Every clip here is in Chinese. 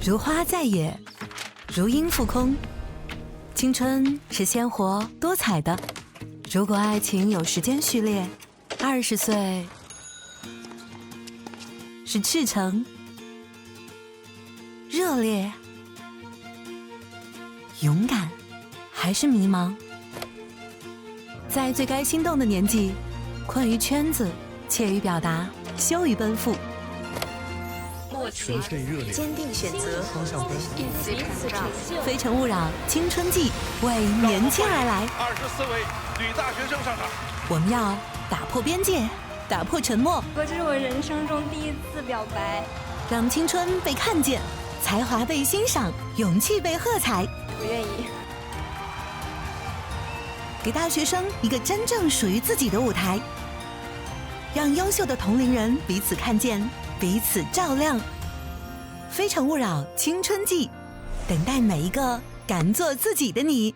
如花在野，如鹰赴空。青春是鲜活多彩的，如果爱情有时间序列，20岁是赤诚、热烈、勇敢，还是迷茫？在最该心动的年纪，困于圈子，怯于表达，羞于奔赴。默契、坚定选择、方向灯、非诚勿扰，青春季为年轻而来。24位女大学生上场，我们要打破边界，打破沉默。这是我人生中第一次表白，让青春被看见，才华被欣赏，勇气被喝彩。我愿意。给大学生一个真正属于自己的舞台，让优秀的同龄人彼此看见，彼此照亮。非诚勿扰，青春季，等待每一个敢做自己的你。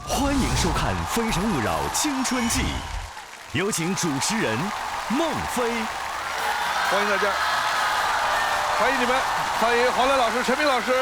欢迎收看《非诚勿扰》青春季，有请主持人孟非。欢迎大家，欢迎你们，欢迎黄澜老师、陈明老师。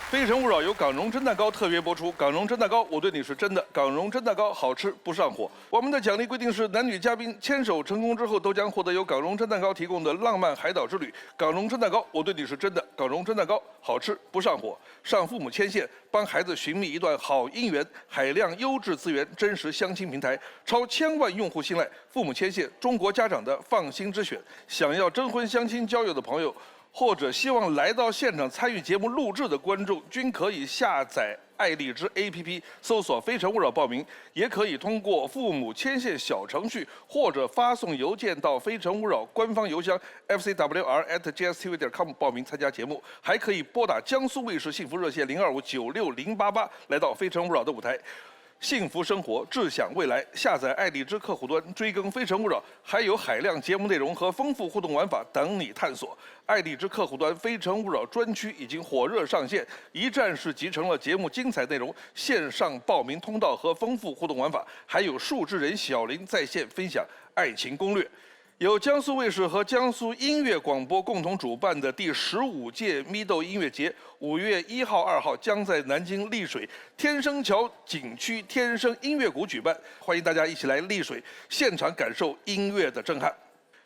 非诚勿扰由港荣蒸蛋糕特约播出。港荣蒸蛋糕，我对你是真的。港荣蒸蛋糕好吃不上火。我们的奖励规定是，男女嘉宾牵手成功之后，都将获得由港荣蒸蛋糕提供的浪漫海岛之旅。港荣蒸蛋糕，我对你是真的。港荣蒸蛋糕好吃不上火。上父母牵线，帮孩子寻觅一段好姻缘。海量优质资源，真实相亲平台，超1000万用户信赖。父母牵线，中国家长的放心之选。想要征婚相亲交友的朋友，或者希望来到现场参与节目录制的观众，均可以下载爱荔枝 APP， 搜索“非诚勿扰”报名，也可以通过父母牵线小程序，或者发送邮件到非诚勿扰官方邮箱 fcwr@gstv.com 报名参加节目，还可以拨打江苏卫视幸福热线025960088来到非诚勿扰的舞台。幸福生活，志享未来。下载爱荔枝客户端，追更非诚勿扰，还有海量节目内容和丰富互动玩法等你探索。爱荔枝客户端非诚勿扰专区已经火热上线，一站式集成了节目精彩内容、线上报名通道和丰富互动玩法，还有数字人小林在线分享爱情攻略。由江苏卫视和江苏音乐广播共同主办的第15届咪豆音乐节，5月1号、2号将在南京丽水天生桥景区天生音乐谷举办，欢迎大家一起来丽水现场感受音乐的震撼。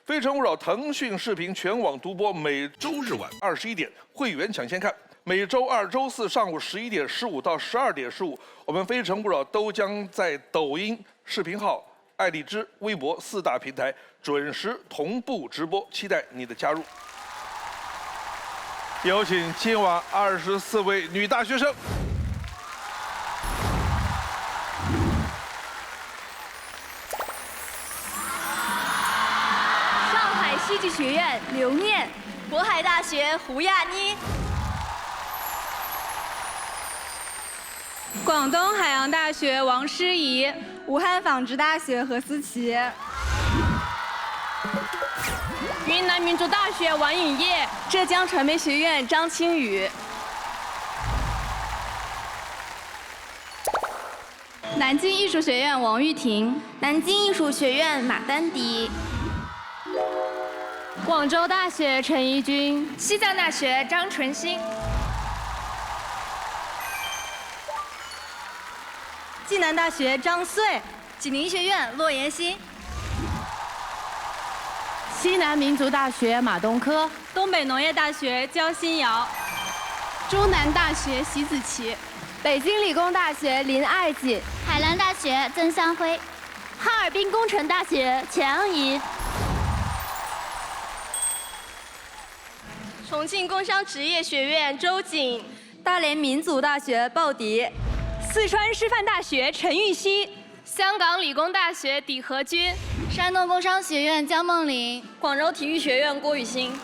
非诚勿扰腾讯视频全网独播，每周日晚21点，会员抢先看。每周2、周4上午11点15到12点15，我们非诚勿扰都将在抖音视频号、爱荔枝、微博4大平台准时同步直播，期待你的加入。有请今晚24位女大学生。上海戏剧学院刘念，渤海大学胡亚妮，广东海洋大学王诗怡，武汉纺织大学何思琪，云南民族大学王颖烨，浙江传媒学院张清宇，南京艺术学院王玉婷，南京艺术学院马丹迪，广州大学陈怡君，西藏大学张纯欣，暨南大学张穗，济宁学院骆延新，西南民族大学马东科，东北农业大学焦新瑶，中南大学席子琪，北京理工大学林爱锦，海南大学曾香辉，哈尔滨工程大学钱安怡，重庆工商职业学院周瑾，大连民族大学鲍迪，四川师范大学陈玉溪，香港理工大学底和君，山东工商学院江梦玲，广州体育学院郭雨欣。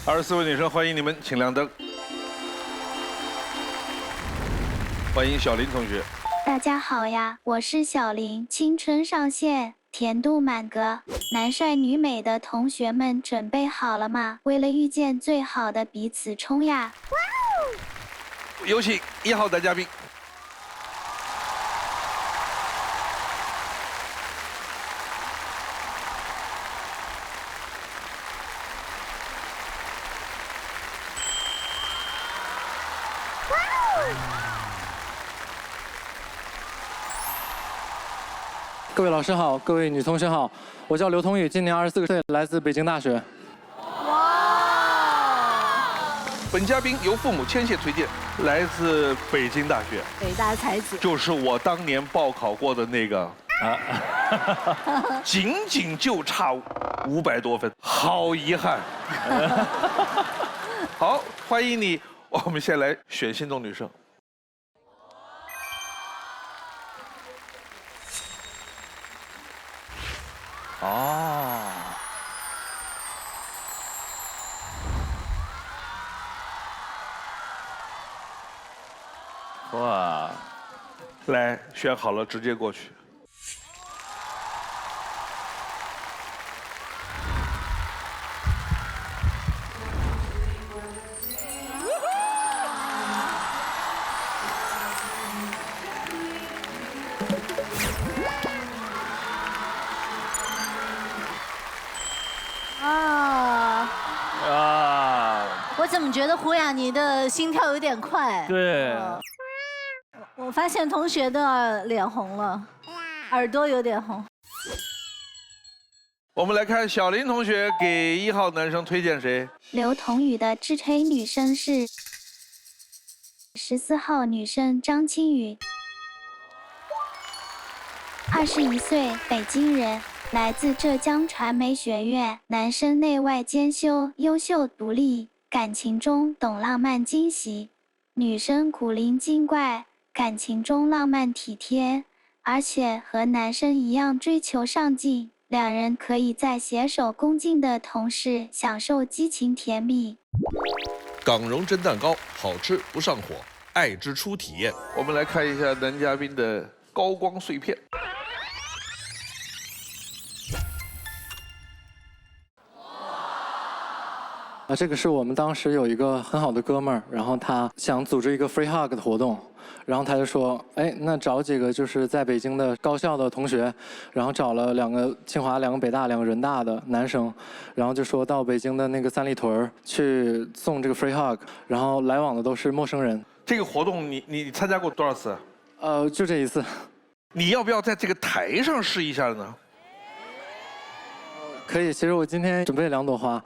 24位女生，欢迎你们，请亮灯。欢迎小林同学。大家好呀，我是小林，青春上线，甜度满格，男帅女美的同学们准备好了吗？为了遇见最好的彼此冲呀！有请1号男嘉宾。各位老师好，各位女同学好，我叫刘同宇，今年24岁，来自北京大学。本嘉宾由父母牵线推荐，来自北京大学，北大才子，就是我当年报考过的那个仅就差500多分，好遗憾。好，欢迎你，我们先来选心动女生。哦。哇，来，选好了直接过去。我怎么觉得胡雅妮的心跳有点快？对。我发现同学的脸红了，耳朵有点红。我们来看小林同学给1号男生推荐谁？刘同宇的支吹女生是14号女生张清宇，21岁，北京人，来自浙江传媒学院，男生内外兼修，优秀独立，感情中懂浪漫惊喜；女生古灵精怪，感情中浪漫体贴，而且和男生一样追求上进。两人可以在携手共进的同时享受激情甜蜜。港蓉蒸蛋糕，好吃不上火，爱之初体验。我们来看一下男嘉宾的高光碎片。这个是我们当时有一个很好的哥们儿，然后他想组织一个 free hug 的活动，然后他就说，哎，那找几个就是在北京的高校的同学，然后找了2个清华、2个北大、2个人大的男生，然后就说到北京的那个三里屯去送这个 free hug， 然后来往的都是陌生人。这个活动你参加过多少次？就这一次。你要不要在这个台上试一下呢？可以，其实我今天准备了2朵花。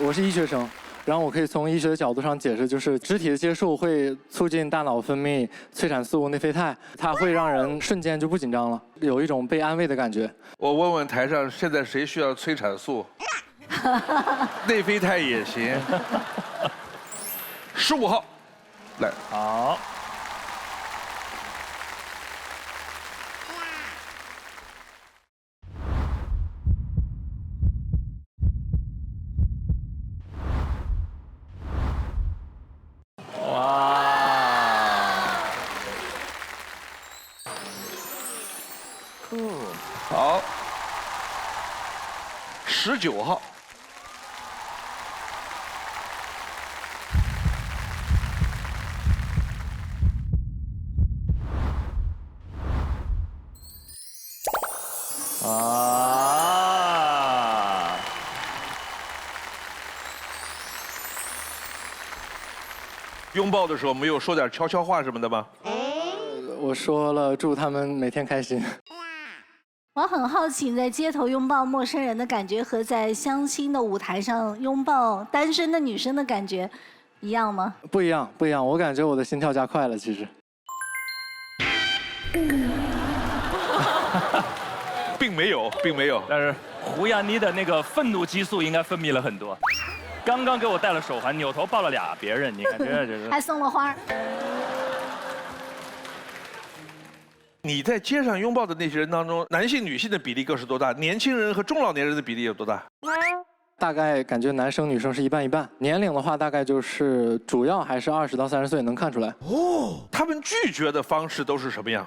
我是医学生，然后我可以从医学的角度上解释，就是肢体的接触会促进大脑分泌催产素、内啡肽，它会让人瞬间就不紧张了，有一种被安慰的感觉。我问问台上现在谁需要催产素？内啡肽也行。15号，来。好。好，19号。拥抱的时候没有说点悄悄话什么的吗？我说了，祝他们每天开心。我很好奇，在街头拥抱陌生人的感觉和在相亲的舞台上拥抱单身的女生的感觉一样吗？不一样，不一样。我感觉我的心跳加快了，其实。并没有，并没有。但是胡雅妮的那个愤怒激素应该分泌了很多。刚刚给我戴了手环，扭头抱了俩别人，你看这是。还送了花。你在街上拥抱的那些人当中，男性、女性的比例各是多大？年轻人和中老年人的比例有多大？大概感觉男生女生是一半一半。年龄的话，大概就是主要还是20到30岁能看出来。哦，他们拒绝的方式都是什么样？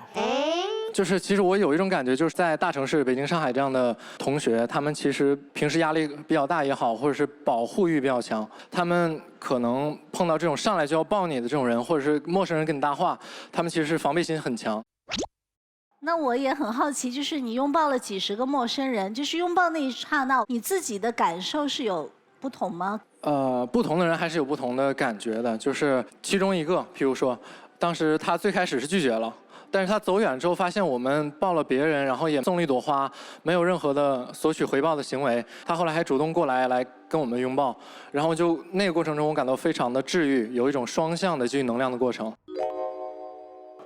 就是其实我有一种感觉，就是在大城市，北京、上海这样的同学，他们其实平时压力比较大也好，或者是保护欲比较强，他们可能碰到这种上来就要抱你的这种人，或者是陌生人跟你搭话，他们其实是防备心很强。那我也很好奇，就是你拥抱了几十个陌生人，就是拥抱那一刹那，你自己的感受是有不同吗？不同的人还是有不同的感觉的，就是其中一个，譬如说，当时他最开始是拒绝了。但是他走远之后，发现我们抱了别人，然后也送了一朵花，没有任何的索取回报的行为。他后来还主动过来跟我们拥抱，然后就那个过程中，我感到非常的治愈，有一种双向的给予能量的过程。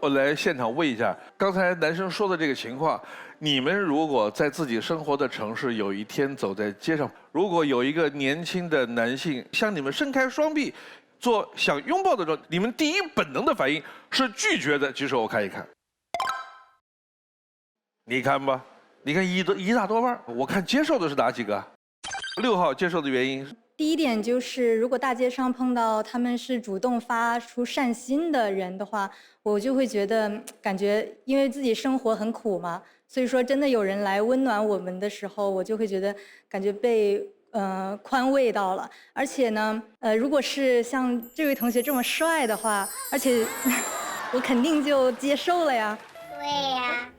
我来现场问一下，刚才男生说的这个情况，你们如果在自己生活的城市有一天走在街上，如果有一个年轻的男性向你们伸开双臂，做想拥抱的时候，你们第一本能的反应是拒绝的，举手我看一看。你看吧，你看一大多半，我看接受的是哪几个？6号接受的原因。第一点就是，如果大街上碰到他们是主动发出善心的人的话，我就会觉得感觉，因为自己生活很苦嘛，所以说真的有人来温暖我们的时候，我就会觉得感觉被宽慰到了。而且呢，如果是像这位同学这么帅的话，而且我肯定就接受了呀。对呀。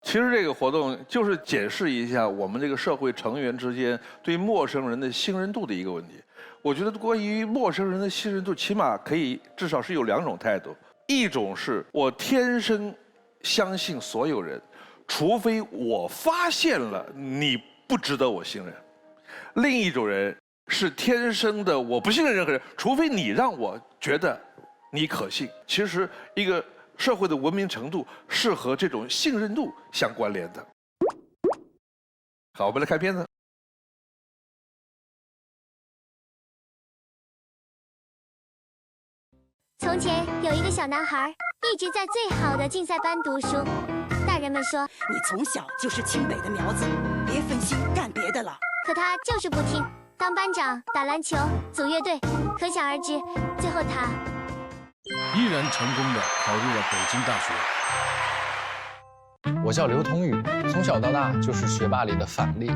其实这个活动就是检视一下我们这个社会成员之间对陌生人的信任度的一个问题。我觉得关于陌生人的信任度，起码可以至少是有2种态度，一种是我天生相信所有人，除非我发现了你不值得我信任；另一种人是天生的我不信任任何人，除非你让我觉得你可信。其实一个社会的文明程度是和这种信任度相关联的。好，我们来看片子。从前有一个小男孩，一直在最好的竞赛班读书。大人们说，你从小就是清北的苗子，别分心干别的了。可他就是不听，当班长、打篮球、组乐队，可想而知，最后他依然成功地考入了北京大学。我叫刘同宇，从小到大就是学霸里的反例。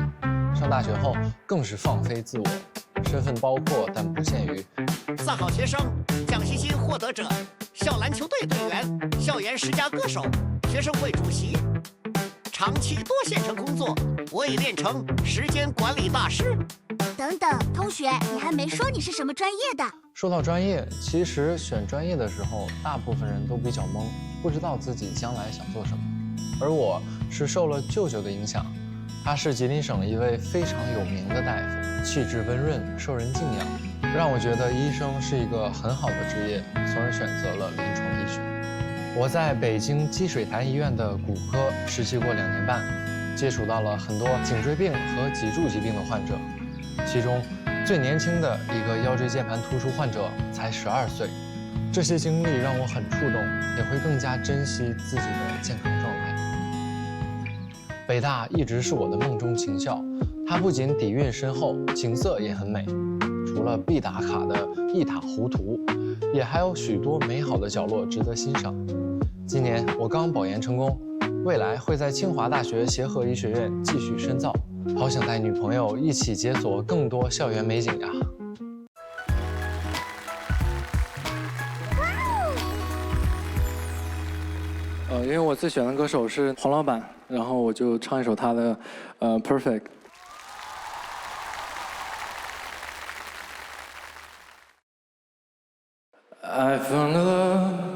上大学后更是放飞自我，身份包括但不限于三好学生、奖学金获得者、校篮球队队员、校园十佳歌手、学生会主席。长期多线程工作，我已练成时间管理大师。等等，同学，你还没说你是什么专业的。说到专业，其实选专业的时候，大部分人都比较懵，不知道自己将来想做什么。而我是受了舅舅的影响，他是吉林省一位非常有名的大夫，气质温润，受人敬仰，让我觉得医生是一个很好的职业，从而选择了临床医学。我在北京积水潭医院的骨科实习过2年半，接触到了很多颈椎病和脊柱疾病的患者，其中最年轻的一个腰椎间盘突出患者才12岁。这些经历让我很触动，也会更加珍惜自己的健康状态。北大一直是我的梦中情校，它不仅底蕴深厚，景色也很美。除了必打卡的一塔湖图，也还有许多美好的角落值得欣赏。今年我刚保研成功，未来会在清华大学协和医学院继续深造。好想带女朋友一起解锁更多校园美景呀！因为我最喜欢的歌手是黄老板，然后我就唱一首他的Perfect。I found love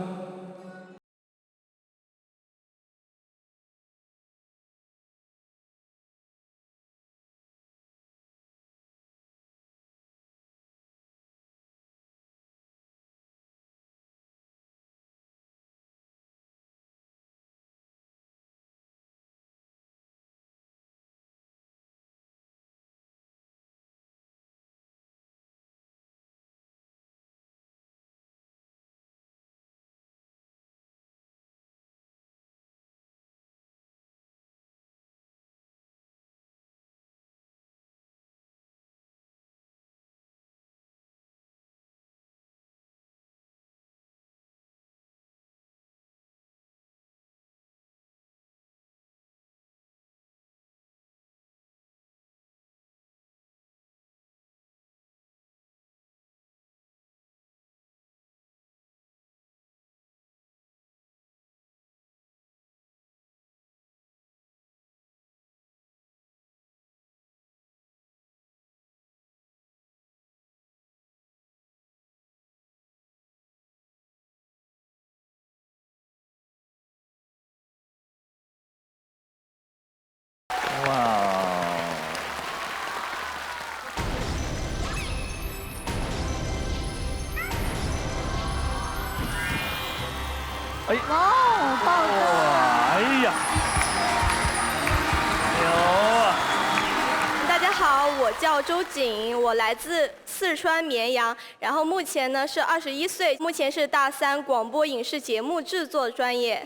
哎，哇，报哇，哎呀，牛啊！大家好，我叫周瑾，我来自四川绵阳，然后目前呢是21岁，目前是大3广播影视节目制作专业。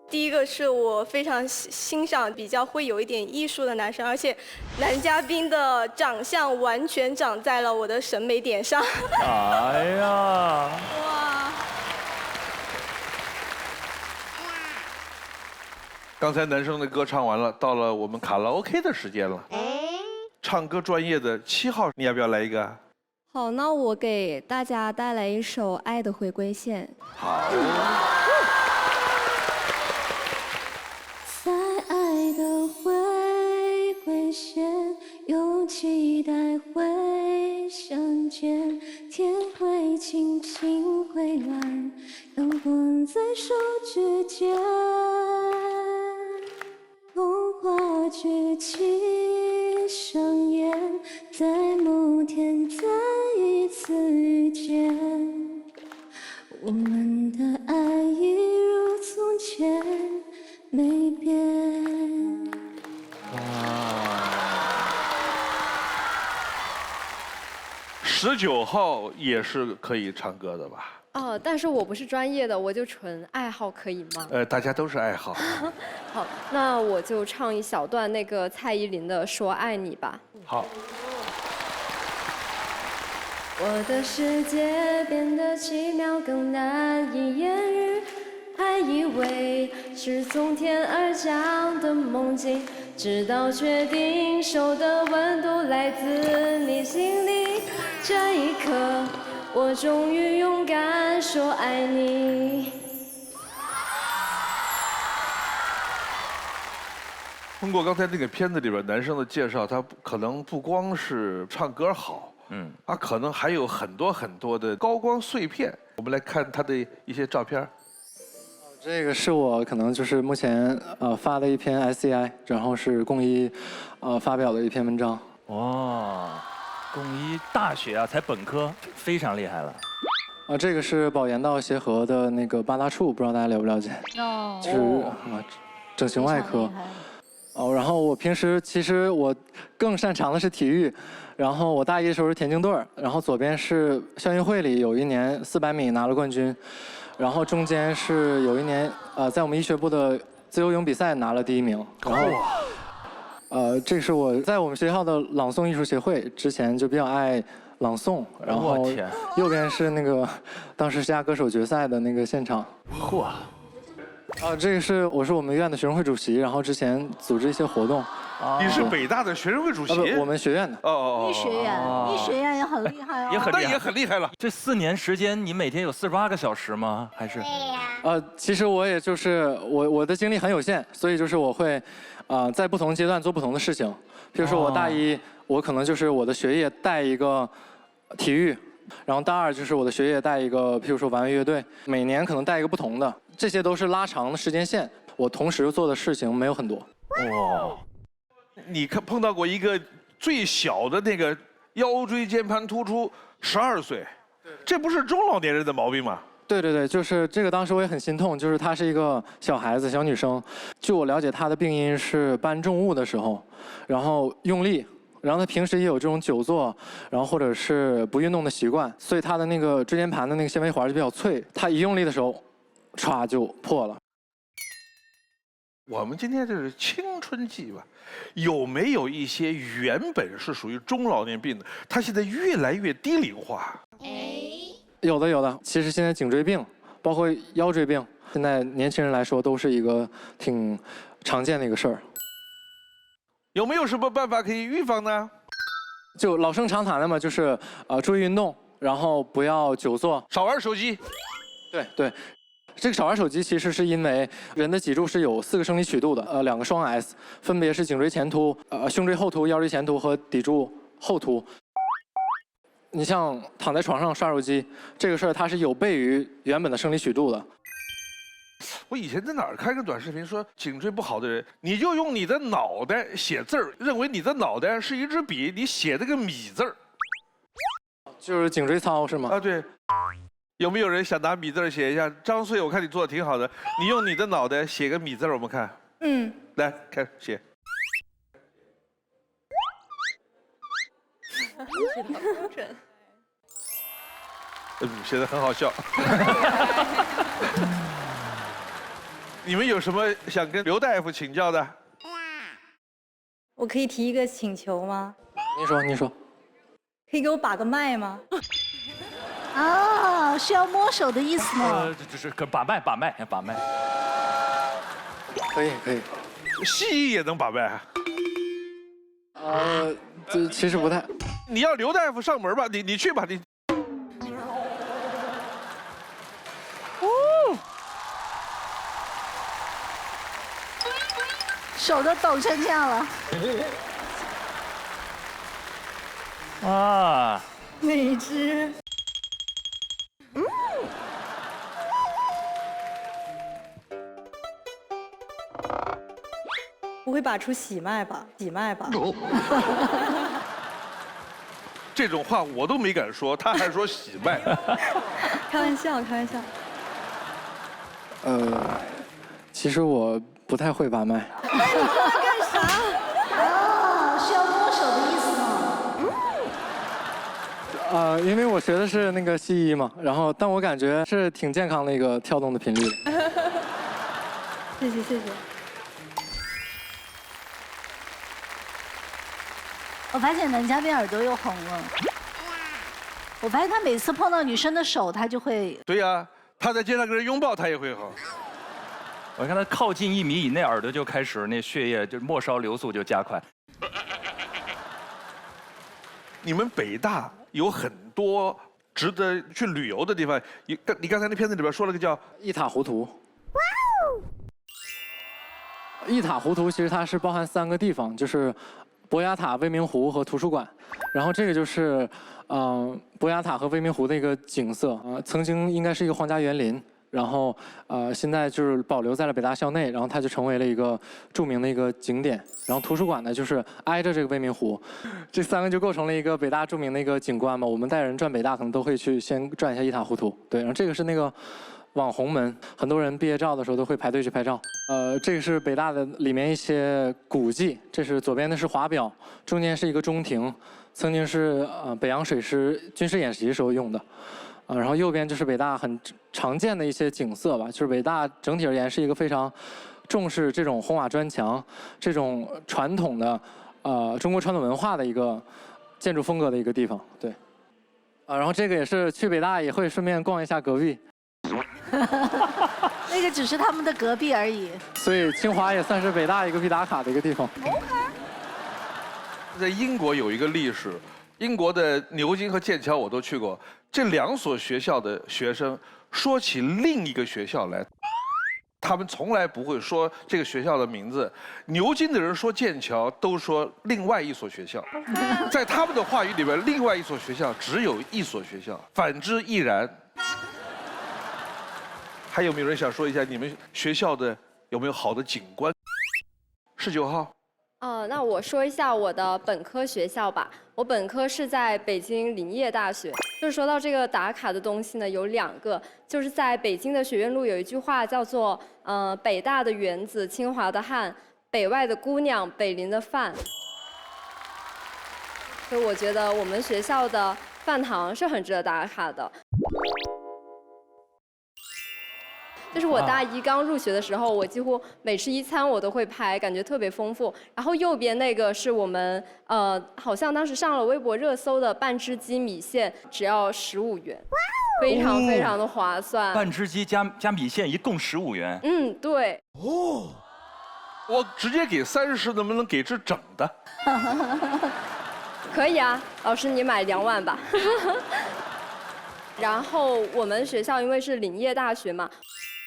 第一个是我非常欣赏比较会有一点艺术的男生，而且男嘉宾的长相完全长在了我的审美点上。哎呀！哇！刚才男生的歌唱完了，到了我们卡拉 OK 的时间了。唱歌专业的7号，你要不要来一个？好，那我给大家带来一首《爱的回归线》。好。在爱的回归线，有期待会相见，天会晴，心会蓝，阳光在手指间，童话剧情上演，在某天再一次遇见，我们的爱一如从前没变。19号也是可以唱歌的吧？哦，但是我不是专业的，我就纯爱好，可以吗？大家都是爱好。好，那我就唱一小段那个蔡依林的《说爱你》吧。好。我的世界变得奇妙，更难以言喻，还以为是从天而降的梦境，直到确定手的温度来自你心里，这一刻我终于勇敢说爱你。通过刚才那个片子里边男生的介绍，他可能不光是唱歌好，他可能还有很多很多的高光碎片。我们来看他的一些照片。这个是我可能就是目前发的一篇 SCI， 然后是共一发表的一篇文章。哇，共一大学啊，才本科，非常厉害了。这个是保研道协和的那个八大处，不知道大家了不了解？哦，就是整形外科。然后我平时其实我更擅长的是体育，然后我大一的时候是田径队，然后左边是校运会里有一年400米拿了冠军，然后中间是有一年在我们医学部的自由泳比赛拿了第1名，然后这是我在我们学校的朗诵艺术协会，之前就比较爱朗诵，然后右边是那个当时家歌手决赛的那个现场。嚯！这个是我是我们院的学生会主席，然后之前组织一些活动。你是北大的学生会主席？我们学院的。医学院也很厉害哦。也很厉害，那也很厉害了。这4年时间，你每天有48个小时吗？还是？对呀。其实我也就是我的精力很有限，所以就是我会在不同阶段做不同的事情。比如说我大一，我可能就是我的学业带一个体育。然后大2就是我的学业带一个，譬如说玩乐队，每年可能带一个不同的，这些都是拉长的时间线。我同时做的事情没有很多。哇，你碰到过一个最小的那个腰椎间盘突出，12岁，这不是中老年人的毛病吗？对对对，就是这个，当时我也很心痛，就是她是一个小孩子，小女生。据我了解，她的病因是搬重物的时候，然后用力。然后他平时也有这种久坐，然后或者是不运动的习惯，所以他的那个椎间盘的那个纤维环就比较脆，他一用力的时候，歘就破了。我们今天这是青春季吧，有没有一些原本是属于中老年病的，他现在越来越低龄化？有的有的，其实现在颈椎病，包括腰椎病，现在年轻人来说都是一个挺常见的一个事儿。有没有什么办法可以预防呢？就老生常谈的嘛，就是注意运动，然后不要久坐，少玩手机。对对，这个少玩手机其实是因为人的脊柱是有4个生理曲度的，2个双 S， 分别是颈椎前凸、胸椎后凸、腰椎前凸和骶柱后凸。你像躺在床上刷手机这个事儿，它是有悖于原本的生理曲度的。我以前在哪儿看个短视频，说颈椎不好的人，你就用你的脑袋写字儿，认为你的脑袋是一支笔，你写那个米字儿，就是颈椎操是吗？对。有没有人想拿米字写一下？张穗，我看你做的挺好的，你用你的脑袋写个米字，我们看。嗯，来，开始写。写的很好笑。你们有什么想跟刘大夫请教的？我可以提一个请求吗？你说。可以给我把个脉吗？啊，是要摸手的意思吗？就是把脉。可以。西医也能把脉？这其实不太。你要刘大夫上门吧，你去吧，你。手都抖成这样了。啊，哪只？不会把出喜脉吧？喜脉吧？这种话我都没敢说，他还说喜脉。开玩笑。其实我不太会把脉。那你干啥？是要摸手的意思吗？因为我学的是那个西医嘛，然后但我感觉是挺健康的一个跳动的频率。谢谢。我发现男嘉宾耳朵又红了。我发现他每次碰到女生的手，他就会。对呀，他在街上跟人拥抱，他也会好。我看他靠近1米以内，耳朵就开始那血液就末梢流速就加快。你们北大有很多值得去旅游的地方，你刚才那片子里边说了个叫一塔湖图。一塔湖图其实它是包含3个地方，就是博雅塔、未名湖和图书馆。然后这个就是博雅塔和未名湖的一个景色曾经应该是一个皇家园林。然后现在就是保留在了北大校内，然后它就成为了一个著名的一个景点。然后图书馆呢，就是挨着这个未名湖，这3个就构成了一个北大著名的一个景观嘛。我们带人转北大，可能都会去先转一下一塔湖图。对，然后这个是那个网红门，很多人毕业照的时候都会排队去拍照。这个是北大的里面一些古迹，这是左边的是华表，中间是一个中庭，曾经是北洋水师军事演习时候用的。然后右边就是北大很常见的一些景色吧，就是北大整体而言是一个非常重视这种红瓦砖墙、这种传统的中国传统文化的一个建筑风格的一个地方。对，然后这个也是去北大也会顺便逛一下隔壁。那个只是他们的隔壁而已。所以清华也算是北大一个必打卡的一个地方。在英国有一个历史，英国的牛津和剑桥我都去过。这2所学校的学生说起另一个学校来，他们从来不会说这个学校的名字。牛津的人说剑桥，都说另外一所学校。在他们的话语里边，另外一所学校只有一所学校，反之亦然。还有没有人想说一下你们学校的有没有好的景观？19号。那我说一下我的本科学校吧。我本科是在北京林业大学。就是说到这个打卡的东西呢，有2个，就是在北京的学院路有一句话叫做北大的园子，清华的汉，北外的姑娘，北林的饭。所以我觉得我们学校的饭堂是很值得打卡的。就是我大1刚入学的时候，我几乎每吃1餐我都会拍，感觉特别丰富。然后右边那个是我们好像当时上了微博热搜的半只鸡米线，只要15元，非常非常的划算。半只鸡加米线一共15元。嗯，对。哦，我直接给30，能不能给只整的？可以啊，老师你买2万吧。然后我们学校因为是林业大学嘛。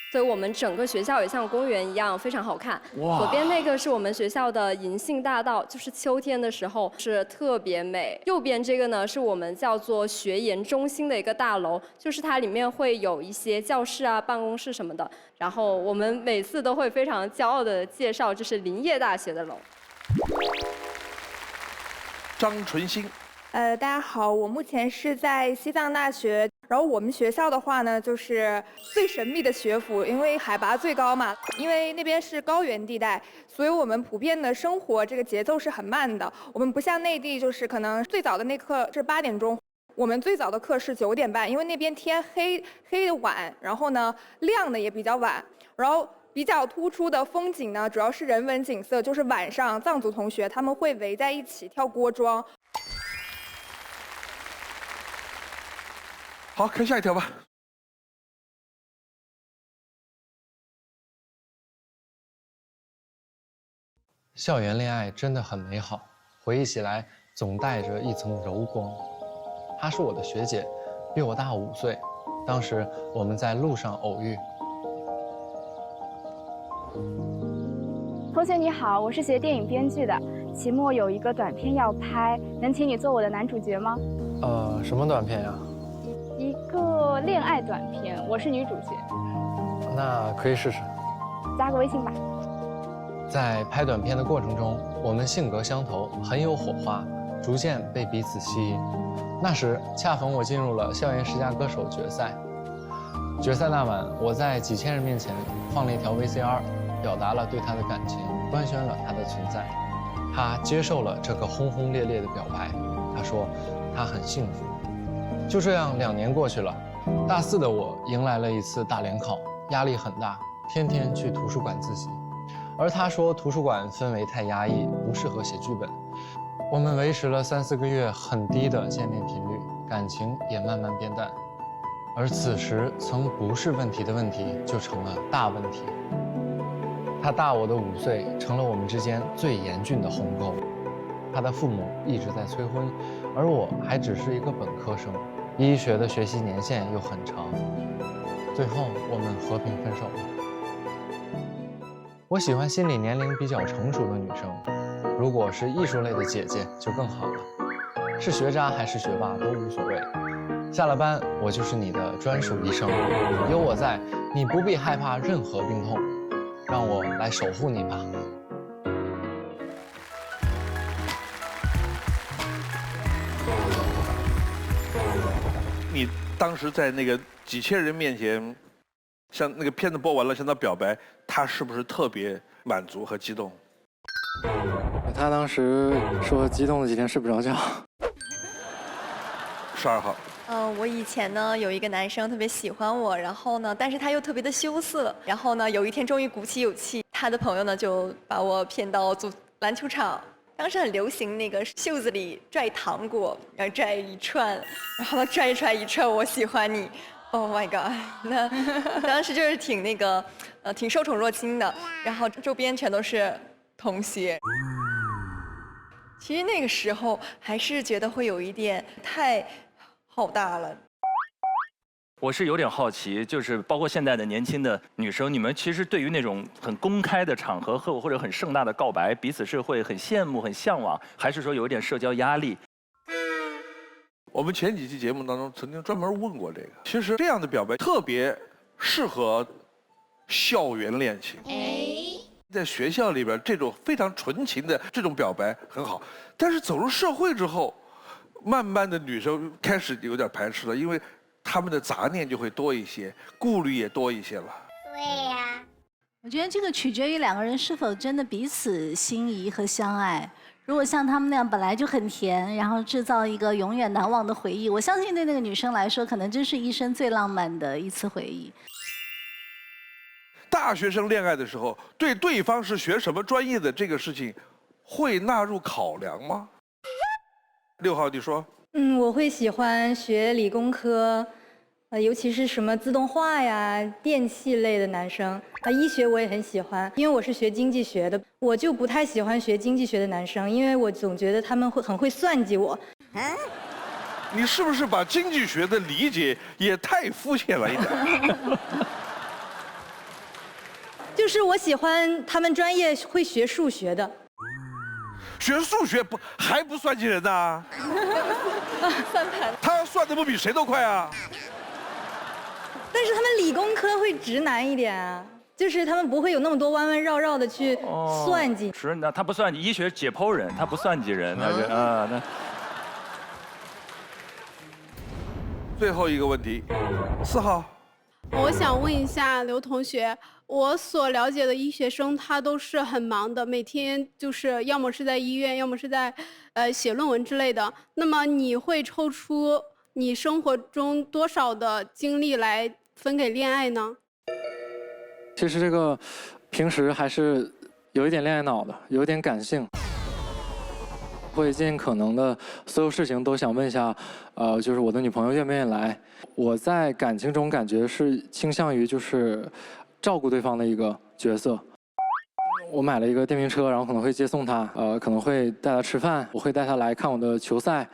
所以我们整个学校也像公园一样非常好看。左边那个是我们学校的银杏大道，就是秋天的时候是特别美。右边这个呢是我们叫做学研中心的一个大楼，就是它里面会有一些教室啊、办公室什么的。然后我们每次都会非常骄傲的介绍，这是林业大学的楼。张纯星。大家好，我目前是在西藏大学然后我们学校的话呢，就是最神秘的学府，因为海拔最高嘛，因为那边是高原地带，所以我们普遍的生活这个节奏是很慢的。我们不像内地，就是可能最早的那课是8点钟，我们最早的课是9点半，因为那边天黑的晚，然后呢亮的也比较晚，然后比较突出的风景呢，主要是人文景色，就是晚上藏族同学他们会围在一起跳锅庄。好，看下一条吧。校园恋爱真的很美好，回忆起来总带着一层柔光。她是我的学姐，比我大5岁，当时我们在路上偶遇。同学你好，我是学电影编剧的，期末有一个短片要拍，能请你做我的男主角吗？什么短片呀？一个恋爱短片，我是女主角。那可以试试。加个微信吧。在拍短片的过程中，我们性格相投，很有火花，逐渐被彼此吸引。那时恰逢我进入了校园10佳歌手决赛。决赛那晚，我在几千人面前放了一条 VCR， 表达了对他的感情，官宣了他的存在。他接受了这个轰轰烈烈的表白，他说他很幸福。就这样2年过去了，大4的我迎来了一次大联考，压力很大，天天去图书馆自习。而他说图书馆氛围太压抑，不适合写剧本。我们维持了3、4个月很低的见面频率，感情也慢慢变淡。而此时曾不是问题的问题就成了大问题。他大我的5岁，成了我们之间最严峻的鸿沟。他的父母一直在催婚，而我还只是一个本科生，医学的学习年限又很长。最后我们和平分手了。我喜欢心理年龄比较成熟的女生，如果是艺术类的姐姐就更好了，是学渣还是学霸都无所谓。下了班我就是你的专属医生，有我在，你不必害怕任何病痛，让我来守护你吧。你当时在那个几千人面前，像那个片子播完了向他表白，他是不是特别满足和激动？他当时说激动了几天睡不着觉。12号。我以前呢有一个男生特别喜欢我，然后呢，但是他又特别的羞涩，然后呢，有一天终于鼓起勇气，他的朋友呢就把我骗到篮球场。当时很流行那个袖子里拽糖果，然后拽一串，然后拽出来一串我喜欢你 ，Oh my god！ 那当时就是挺那个挺受宠若惊的，然后周边全都是同学。其实那个时候还是觉得会有一点太好大了。我是有点好奇，就是包括现在的年轻的女生，你们其实对于那种很公开的场合或者很盛大的告白，彼此是会很羡慕、很向往，还是说有一点社交压力？我们前几期节目当中曾经专门问过这个。其实这样的表白特别适合校园恋情。在学校里边，这种非常纯情的这种表白很好，但是走入社会之后，慢慢的女生开始有点排斥了，因为他们的杂念就会多一些，顾虑也多一些了。对呀，我觉得这个取决于2个人是否真的彼此心仪和相爱。如果像他们那样本来就很甜，然后制造一个永远难忘的回忆，我相信对那个女生来说，可能真是一生最浪漫的一次回忆。大学生恋爱的时候，对对方是学什么专业的这个事情，会纳入考量吗？6号，你说？我会喜欢学理工科，尤其是什么自动化呀、电器类的男生。医学我也很喜欢，因为我是学经济学的，我就不太喜欢学经济学的男生，因为我总觉得他们很会算计我。你是不是把经济学的理解也太肤浅了一点？就是我喜欢他们专业会学数学的。学数学还不算计人呐？算盘。他算的不比谁都快啊？但是他们理工科会直男一点啊，就是他们不会有那么多弯弯绕绕的去算计。是，那他不算计，医学解剖人，他不算计人，他是那。最后一个问题，4号。我想问一下刘同学，我所了解的医学生他都是很忙的，每天就是要么是在医院，要么是在写论文之类的。那么你会抽出你生活中多少的精力来分给恋爱呢？其实这个平时还是有一点恋爱脑的，有一点感性，会尽可能的所有事情都想问一下，就是我的女朋友愿不愿意来。我在感情中感觉是倾向于就是照顾对方的一个角色。我买了一个电瓶车，然后可能会接送她，可能会带她吃饭，我会带她来看我的球赛，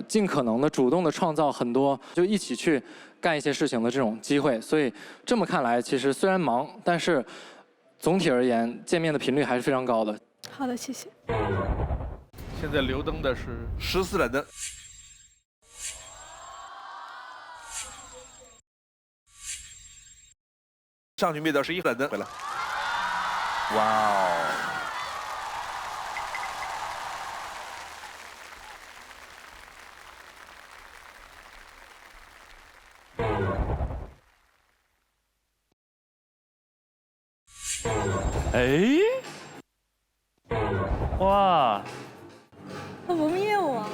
尽可能的主动的创造很多就一起去干一些事情的这种机会。所以这么看来，其实虽然忙，但是总体而言见面的频率还是非常高的。好的，谢谢。现在留灯的是14盏灯。上去灭掉11盏灯，回来。哇哦！哎，哇！他不灭我。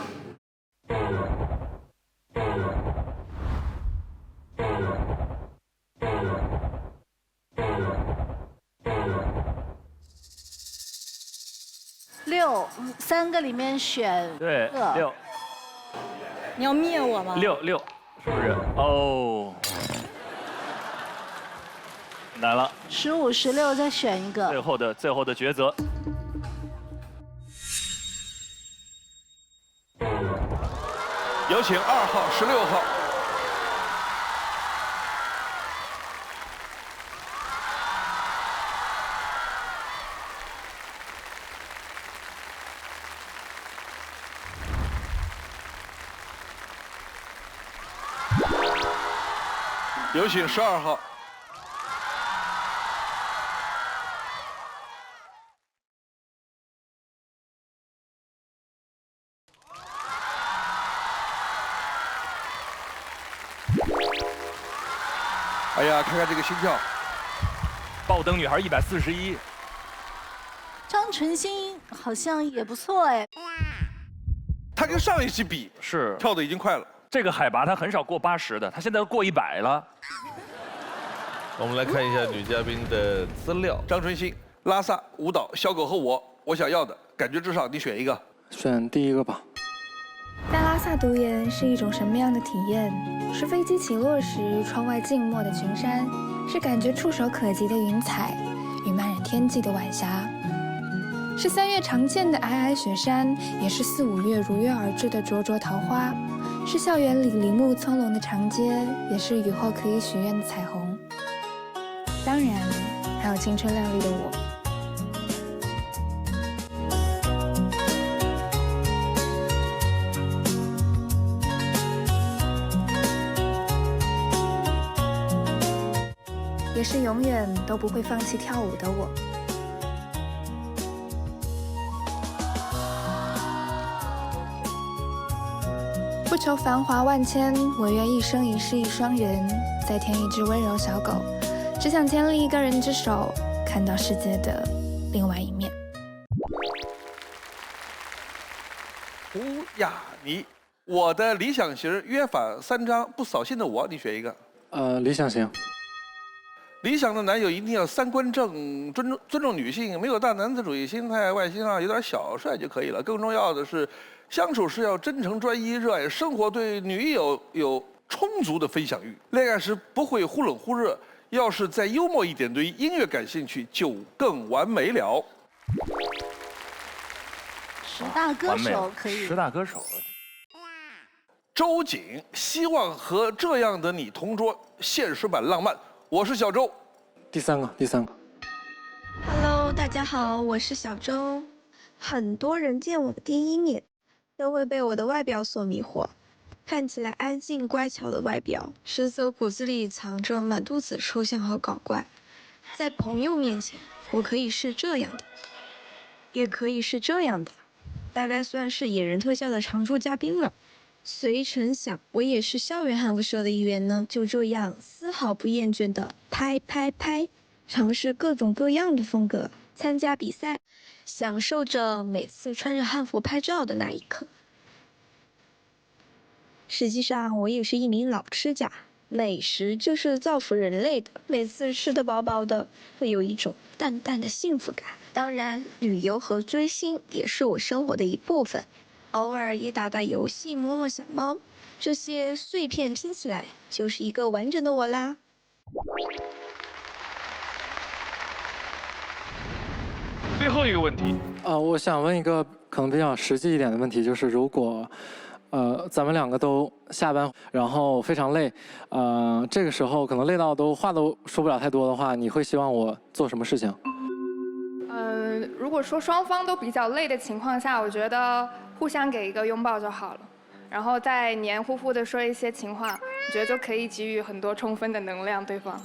3个里面选对6。你要灭我吗？6，是不是？哦，难了。15、16再选一个。最后的抉择。有请2号、16号。有请12号。哎呀，看看这个心跳，爆灯女孩141。张纯欣好像也不错哎。她跟上一期比是跳的已经快了。这个海拔她很少过80的，她现在过100了。我们来看一下女嘉宾的资料。张纯欣，拉萨舞蹈，小狗和我想要的感觉至上，你选一个。选第一个吧。在拉萨读研是一种什么样的体验？是飞机起落时窗外静默的群山，是感觉触手可及的云彩与漫染天际的晚霞，是3月常见的皑皑雪山，也是4、5月如约而至的灼灼桃花，是校园里林木葱茏的长街，也是雨后可以许愿的彩虹。当然，还有青春靓丽的我。也是永远都不会放弃跳舞的我。不求繁华万千，我愿一生一世一双人，再添一只温柔小狗，只想牵另一个人之手，看到世界的另外一面。胡雅妮，我的理想型约法3章，不扫兴的我，你选一个。理想型。理想的男友一定要3观正，尊重女性，没有大男子主义心态，外形上有点小帅就可以了。更重要的是，相处时要真诚专一，热爱生活，对女友有充足的分享欲。恋爱时不会忽冷忽热，要是再幽默一点，对音乐感兴趣，就更完美了。10大歌手可以。10大歌手。周瑾，希望和这样的你同桌，现实版浪漫。我是小周。第三个。Hello， 大家好，我是小周。很多人见我的第一面，都会被我的外表所迷惑。看起来安静乖巧的外表，实则骨子里藏着满肚子抽象和搞怪。在朋友面前，我可以是这样的，也可以是这样的，大概算是野人特效的常驻嘉宾了。谁成想，我也是校园汉服社的一员呢。就这样，丝毫不厌倦的拍，尝试各种各样的风格，参加比赛，享受着每次穿着汉服拍照的那一刻。实际上，我也是一名老吃家，美食就是造福人类的，每次吃得饱饱的，会有一种淡淡的幸福感。当然，旅游和追星也是我生活的一部分。偶尔也打打游戏，摸摸小猫，这些碎片拼起来就是一个完整的我啦。最后一个问题，我想问一个可能比较实际一点的问题，就是如果咱们两个都下班，然后非常累，这个时候可能累到话都说不了太多的话，你会希望我做什么事情？如果说双方都比较累的情况下，我觉得互相给一个拥抱就好了，然后再黏糊糊的说一些情话，我觉得就可以给予很多充分的能量对方。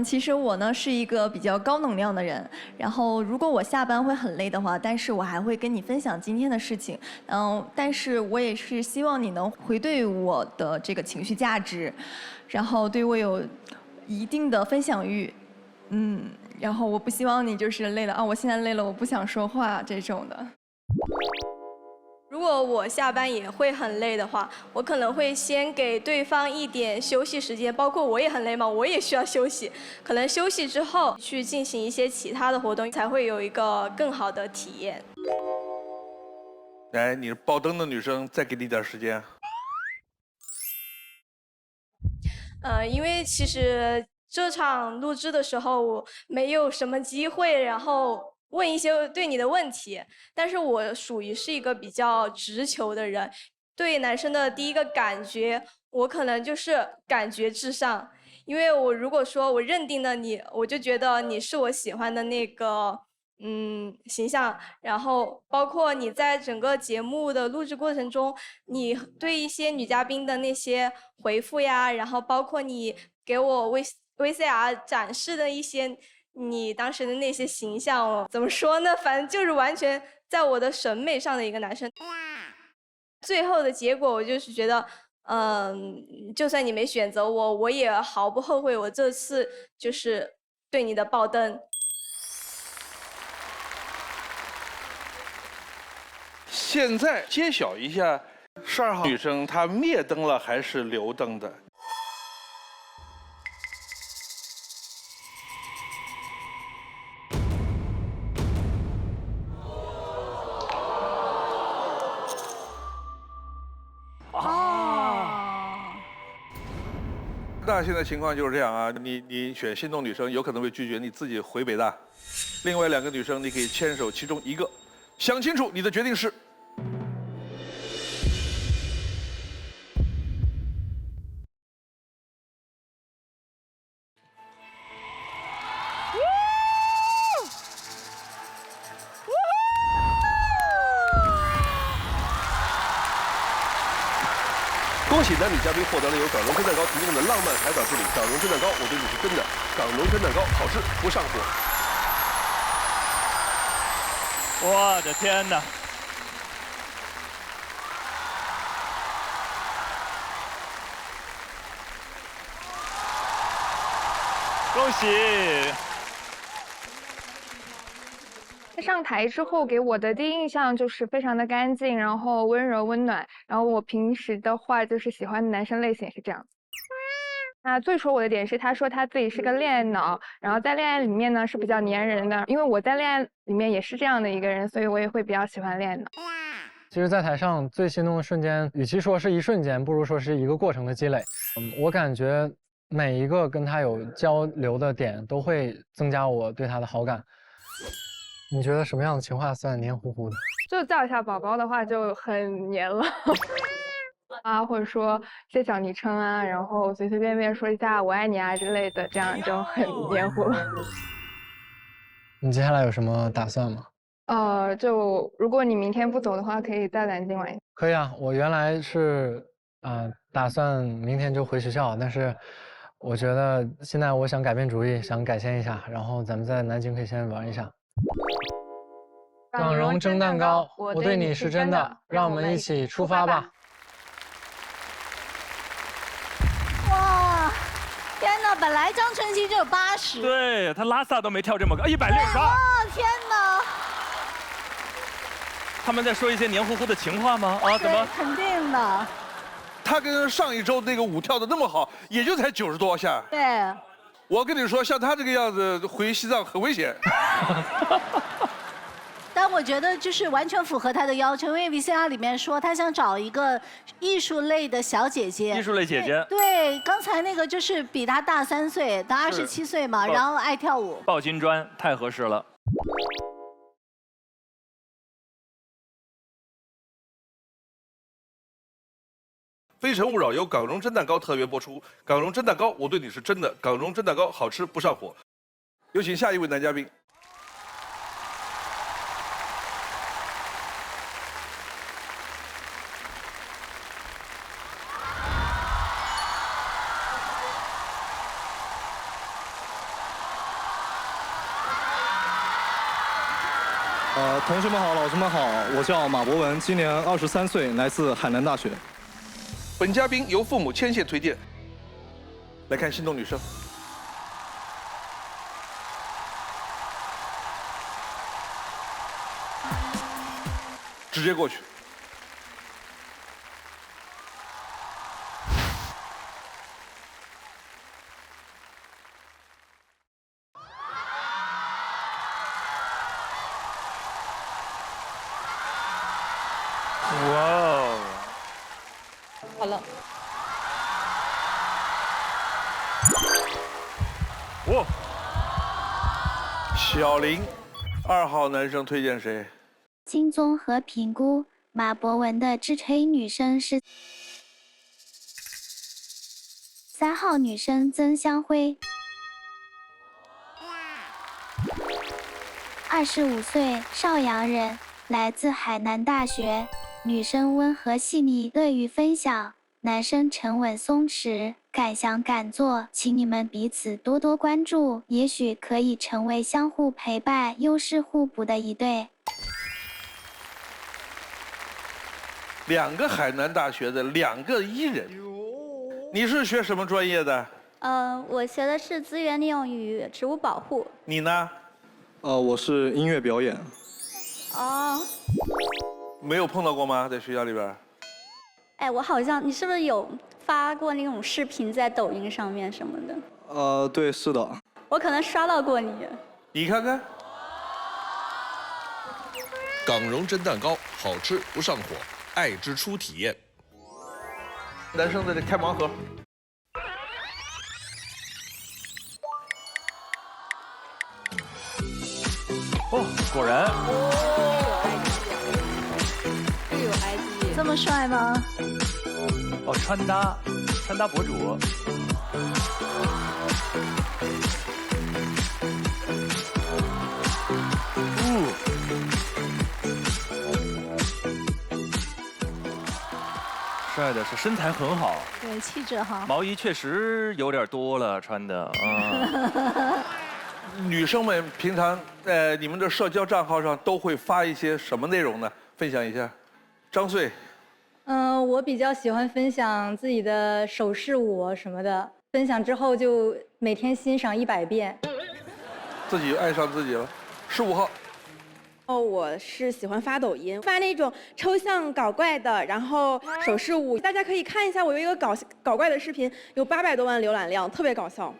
其实我呢是一个比较高能量的人，然后如果我下班会很累的话，但是我还会跟你分享今天的事情，但是我也是希望你能回馈我的这个情绪价值，然后对我有一定的分享欲，然后我不希望你就是累了我现在累了，我不想说话这种的。如果我下班也会很累的话，我可能会先给对方一点休息时间，包括我也很累嘛，我也需要休息。可能休息之后去进行一些其他的活动，才会有一个更好的体验。来，你是爆灯的女生，再给你点时间。因为其实这场录制的时候我没有什么机会，然后问一些对你的问题，但是我属于是一个比较直球的人，对男生的第一个感觉，我可能就是感觉至上，因为我如果说我认定了你，我就觉得你是我喜欢的那个形象，然后包括你在整个节目的录制过程中，你对一些女嘉宾的那些回复呀，然后包括你给我VCR 展示的一些你当时的那些形象，怎么说呢？反正就是完全在我的审美上的一个男生。最后的结果，我就是觉得，就算你没选择我，我也毫不后悔我这次就是对你的爆灯。现在揭晓一下，12号女生她灭灯了还是留灯的？那现在情况就是这样啊，你选心动女生有可能会拒绝，你自己回北大。另外2个女生你可以牵手其中一个，想清楚你的决定是。恭喜男女嘉宾获得了由港龙真蛋糕提供的浪漫海岛之旅。港龙真蛋糕，我对你是真的。港龙真蛋糕，好吃不上火。我的天哪！恭喜！上台之后给我的第一印象就是非常的干净，然后温柔温暖，然后我平时的话就是喜欢的男生类型也是这样。那最戳我的点是他说他自己是个恋爱脑，然后在恋爱里面呢是比较粘人的，因为我在恋爱里面也是这样的一个人，所以我也会比较喜欢恋爱脑。其实，在台上最心动的瞬间，与其说是一瞬间，不如说是一个过程的积累。我感觉每一个跟他有交流的点，都会增加我对他的好感。你觉得什么样的情话算黏糊糊的？就叫一下宝宝的话就很黏了啊，或者说一些小昵称啊，然后随随便便说一下我爱你啊之类的，这样就很黏糊了。你接下来有什么打算吗？就如果你明天不走的话，可以再南京玩一下。可以啊，我原来是打算明天就回学校，但是我觉得现在我想改变主意，想改签一下，然后咱们在南京可以先玩一下。港荣蒸蛋糕，我对你是真的，让我们一起出发吧！哇，天哪！本来张晨曦就有80，对他拉萨都没跳这么高，162。哦，天哪！他们在说一些黏糊糊的情话吗？啊，怎么？肯定的。他跟上一周那个舞跳的那么好，也就才90多下。对。我跟你说，像他这个样子回西藏很危险。但我觉得就是完全符合他的要求，因为 VCR 里面说他想找一个艺术类的小姐姐。艺术类姐姐。对，刚才那个就是比他大3岁，他27岁嘛，然后爱跳舞。抱金砖太合适了。《非诚勿扰》由港荣蒸蛋糕特约播出。港荣蒸蛋糕，我对你是真的。港荣蒸蛋糕好吃不上火。有请下一位男嘉宾。同学们好，老师们好，我叫马博文，今年23岁，来自海南大学。本嘉宾由父母牵线推荐。来看心动女生。直接过去。哇哦！好了。哇！小林，2号男生推荐谁？经综合评估，马博文的支推女生是3号女生曾香辉，25岁，邵阳人，来自海南大学。女生温和细腻，乐于分享；男生沉稳松弛，敢想敢做。请你们彼此多多关注，也许可以成为相互陪伴、优势互补的一对。2个海南大学的2个艺人，你是学什么专业的？我学的是资源利用与植物保护。你呢？我是音乐表演。哦。没有碰到过吗？在学校里边？哎，我好像，你是不是有发过那种视频在抖音上面什么的？对，是的。我可能刷到过你。你看看。港荣蒸蛋糕，好吃不上火，爱之初体验。男生的这开盲盒。哦，果然。有 ID。这么帅吗？哦，穿搭博主。帅的是身材很好，对，气质好。毛衣确实有点多了，穿的。女生们平常在你们的社交账号上都会发一些什么内容呢？分享一下。张穗。我比较喜欢分享自己的手势舞什么的，分享之后就每天欣赏100遍。自己爱上自己了。15号。我是喜欢发抖音，发那种抽象搞怪的，然后手势舞，大家可以看一下。我有一个搞怪的视频，有800多万浏览量，特别搞笑。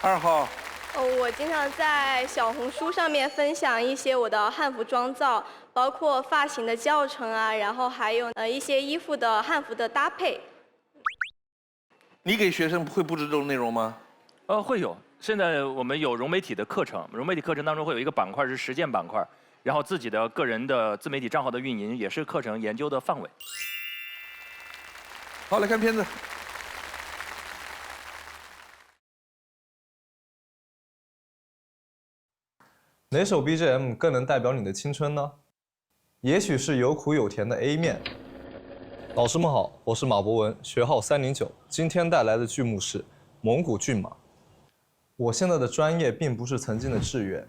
2号。我经常在小红书上面分享一些我的汉服妆造，包括发型的教程啊，然后还有一些衣服的汉服的搭配。你给学生会布置这种内容吗？会有。现在我们有融媒体的课程，融媒体课程当中会有一个板块是实践板块，然后自己的个人的自媒体账号的运营也是课程研究的范围。好，来看片子。哪首 BGM 更能代表你的青春呢？也许是有苦有甜的 A 面。老师们好，我是马博文，学号309，今天带来的剧目是蒙古骏马。我现在的专业并不是曾经的志愿。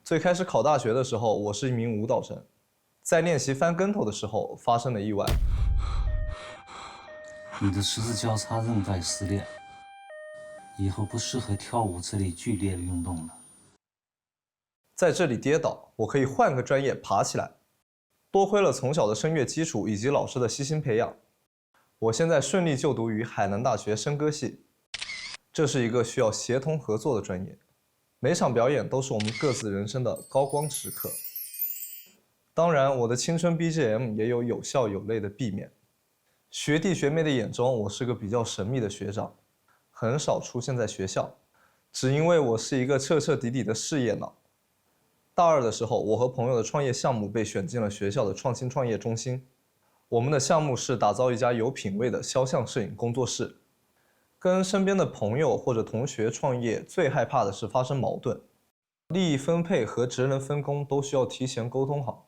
最开始考大学的时候，我是一名舞蹈生，在练习翻跟头的时候发生了意外。你的十字交叉韧带撕裂，以后不适合跳舞这类剧烈的运动了。在这里跌倒，我可以换个专业爬起来。多亏了从小的声乐基础以及老师的悉心培养，我现在顺利就读于海南大学声歌系。这是一个需要协同合作的专业，每场表演都是我们各自人生的高光时刻。当然，我的青春 BGM 也有笑有泪的 B 面。学弟学妹的眼中，我是个比较神秘的学长，很少出现在学校，只因为我是一个彻彻底底的事业脑。大二的时候，我和朋友的创业项目被选进了学校的创新创业中心。我们的项目是打造一家有品位的肖像摄影工作室。跟身边的朋友或者同学创业，最害怕的是发生矛盾，利益分配和职能分工都需要提前沟通好。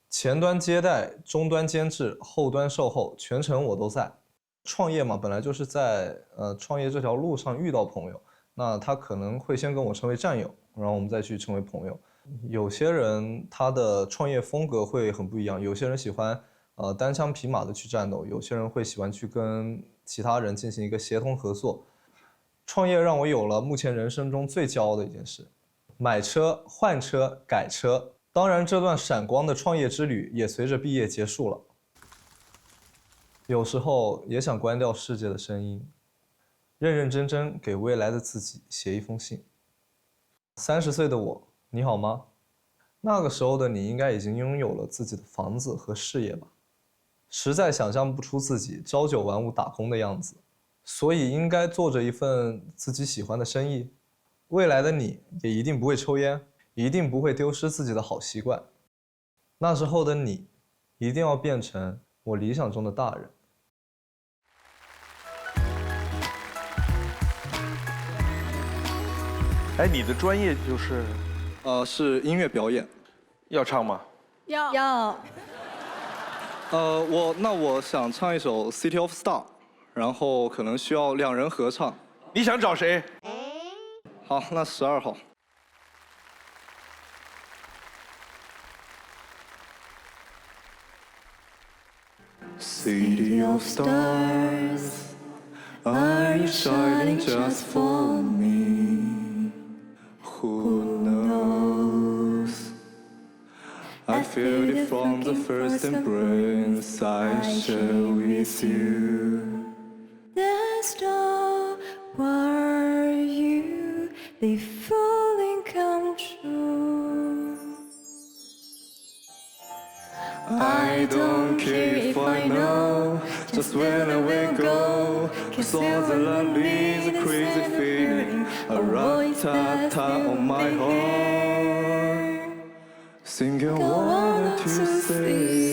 前端接待、中端监制、后端售后，全程我都在。创业嘛，本来就是在创业这条路上遇到朋友，那他可能会先跟我成为战友，然后我们再去成为朋友。有些人他的创业风格会很不一样，有些人喜欢单枪匹马的去战斗，有些人会喜欢去跟其他人进行一个协同合作。创业让我有了目前人生中最骄傲的一件事：买车、换车、改车。当然，这段闪光的创业之旅也随着毕业结束了。有时候也想关掉世界的声音，认认真真给未来的自己写一封信。30岁的我，你好吗？那个时候的你应该已经拥有了自己的房子和事业吧？实在想象不出自己朝九晚五打工的样子，所以应该做着一份自己喜欢的生意。未来的你也一定不会抽烟，一定不会丢失自己的好习惯。那时候的你，一定要变成我理想中的大人。哎，你的专业就是？是音乐表演。要唱吗？要。我想唱一首《City of Star》，然后可能需要2人合唱。你想找谁？好，那12号。City of stars, are you shining just for me? Who knows? I feel it from the first embrace I share with you. The stars were you, they falling come true. I don't care if I know just when I will go, 'cause all the lonely is a crazy feeling, a rat-tat-tat on my heart, singing one to say.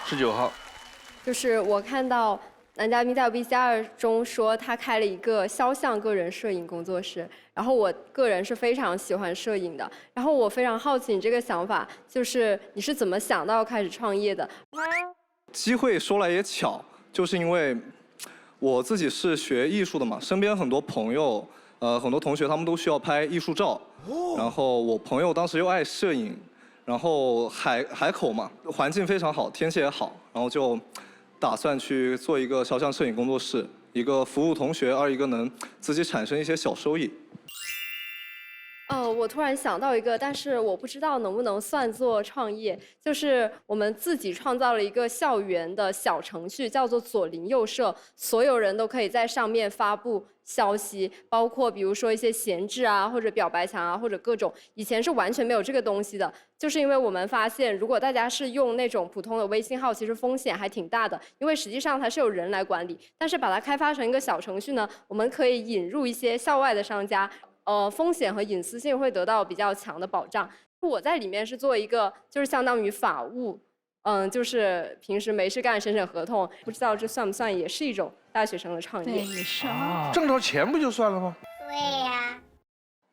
19号，就是我看到男嘉宾在 VCR 中说他开了一个肖像个人摄影工作室，然后我个人是非常喜欢摄影的，然后我非常好奇你这个想法，就是你是怎么想到开始创业的？机会说来也巧，就是因为我自己是学艺术的嘛，身边很多朋友，很多同学他们都需要拍艺术照，然后我朋友当时又爱摄影，然后海口嘛，环境非常好，天气也好，然后就打算去做一个肖像摄影工作室，一个服务同学，二一个能自己产生一些小收益。我突然想到一个，但是我不知道能不能算作创业，就是我们自己创造了一个校园的小程序，叫做左邻右舍，所有人都可以在上面发布消息，包括比如说一些闲置啊，或者表白墙啊，或者各种。以前是完全没有这个东西的，就是因为我们发现，如果大家是用那种普通的微信号，其实风险还挺大的，因为实际上它是有人来管理。但是把它开发成一个小程序呢，我们可以引入一些校外的商家。风险和隐私性会得到比较强的保障。我在里面是做一个，就是相当于法务，就是平时没事干审审合同，不知道这算不算也是一种大学生的创业？对，也是。挣着钱不就算了吗？对呀。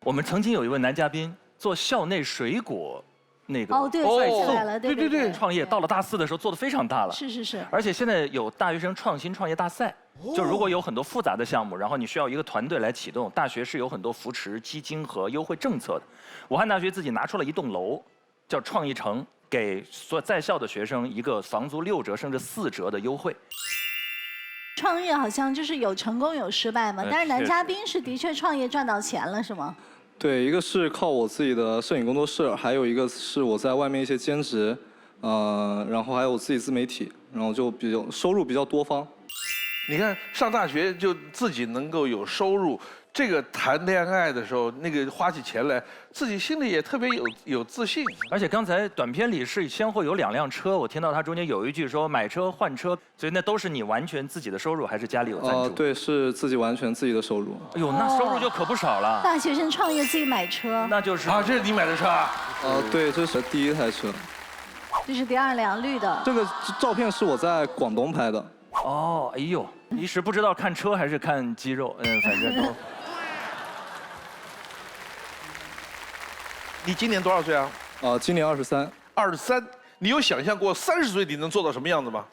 我们曾经有一位男嘉宾做校内水果那个对，想起来了，对，创业到了大4的时候做得非常大了。是。而且现在有大学生创新创业大赛，就如果有很多复杂的项目，然后你需要一个团队来启动，大学是有很多扶持基金和优惠政策的。武汉大学自己拿出了一栋楼，叫创意城，给所在校的学生一个房租6折甚至4折的优惠。创业好像就是有成功有失败嘛，但是男嘉宾是的确创业赚到钱了，是吗？对，一个是靠我自己的摄影工作室，还有一个是我在外面一些兼职，然后还有我自己自媒体，然后就收入比较多方。你看上大学就自己能够有收入，这个谈恋爱的时候那个花起钱来，自己心里也特别有自信。而且刚才短片里是先后有2辆车，我听到他中间有一句说买车换车，所以那都是你完全自己的收入，还是家里有赞助？对，是自己完全自己的收入。哎呦，那收入就可不少了。大学生创业自己买车，那就是这是你买的车啊？对，这是第1台车。这是第2辆绿的。这个照片是我在广东拍的。哎呦，一时不知道看车还是看肌肉，反正都。你今年多少岁啊？今年23。23，你有想象过30岁你能做到什么样子吗？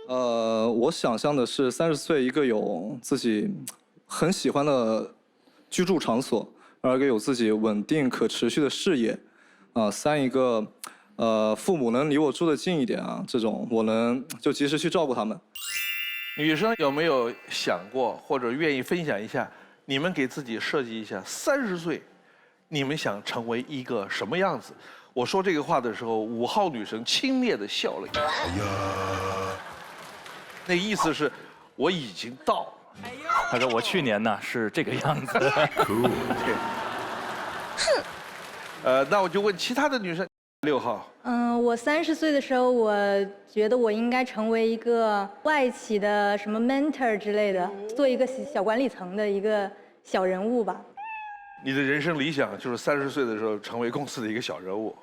我想象的是30岁一个有自己很喜欢的居住场所，一个有自己稳定可持续的事业，3一个父母能离我住得近一点啊，这种我能就及时去照顾他们。女生有没有想过或者愿意分享一下，你们给自己设计一下30岁，你们想成为一个什么样子？我说这个话的时候，5号女生轻蔑地笑了一下。哎呀，那个意思是，我已经到了。他说我去年呢是这个样子。哼，那我就问其他的女生，6号。我30岁的时候，我觉得我应该成为一个外企的什么 mentor 之类的，做一个小管理层的一个小人物吧。你的人生理想就是30岁的时候成为公司的一个小人物，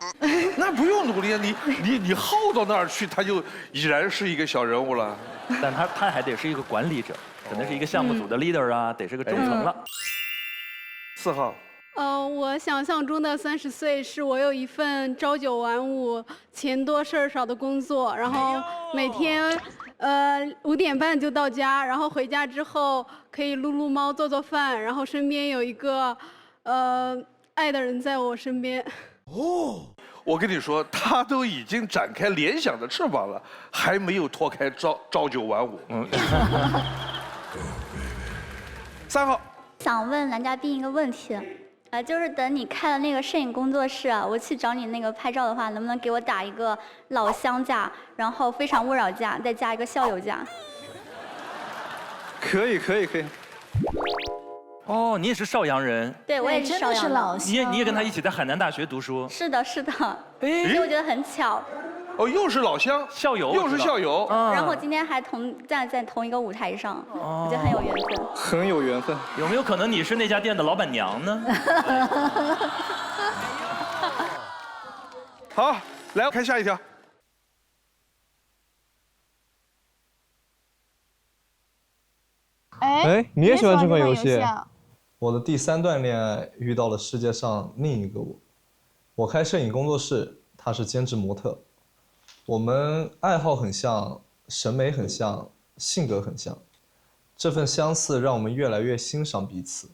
那不用努力啊，你耗到那儿去，他就已然是一个小人物了。但他还得是一个管理者，可能是一个项目组的 leader 啊，得是个中层了。4号。我想象中的30岁是我有一份朝9晚5、钱多事儿少的工作，然后每天5点半就到家，然后回家之后可以撸撸猫、做做饭，然后身边有一个爱的人在我身边。我跟你说，他都已经展开联想的翅膀了，还没有脱开朝9晚5。3号。想问男嘉宾一个问题。就是等你开了那个摄影工作室啊，我去找你那个拍照的话，能不能给我打一个老乡价，然后非常勿扰价，再加一个校友价？可以。你也是邵阳人？对，我也是邵阳人。老乡。你也跟他一起在海南大学读书？是的。所以我觉得很巧。又是老乡，校友，又是校友。然后我今天还站在同一个舞台上，我觉得很有缘分。很有缘分。有没有可能你是那家店的老板娘呢？好，来看下一条。你也喜欢这款游戏？我的第3段恋爱遇到了世界上另一个我。我开摄影工作室，他是兼职模特。我们爱好很像，审美很像，性格很像，这份相似让我们越来越欣赏彼此。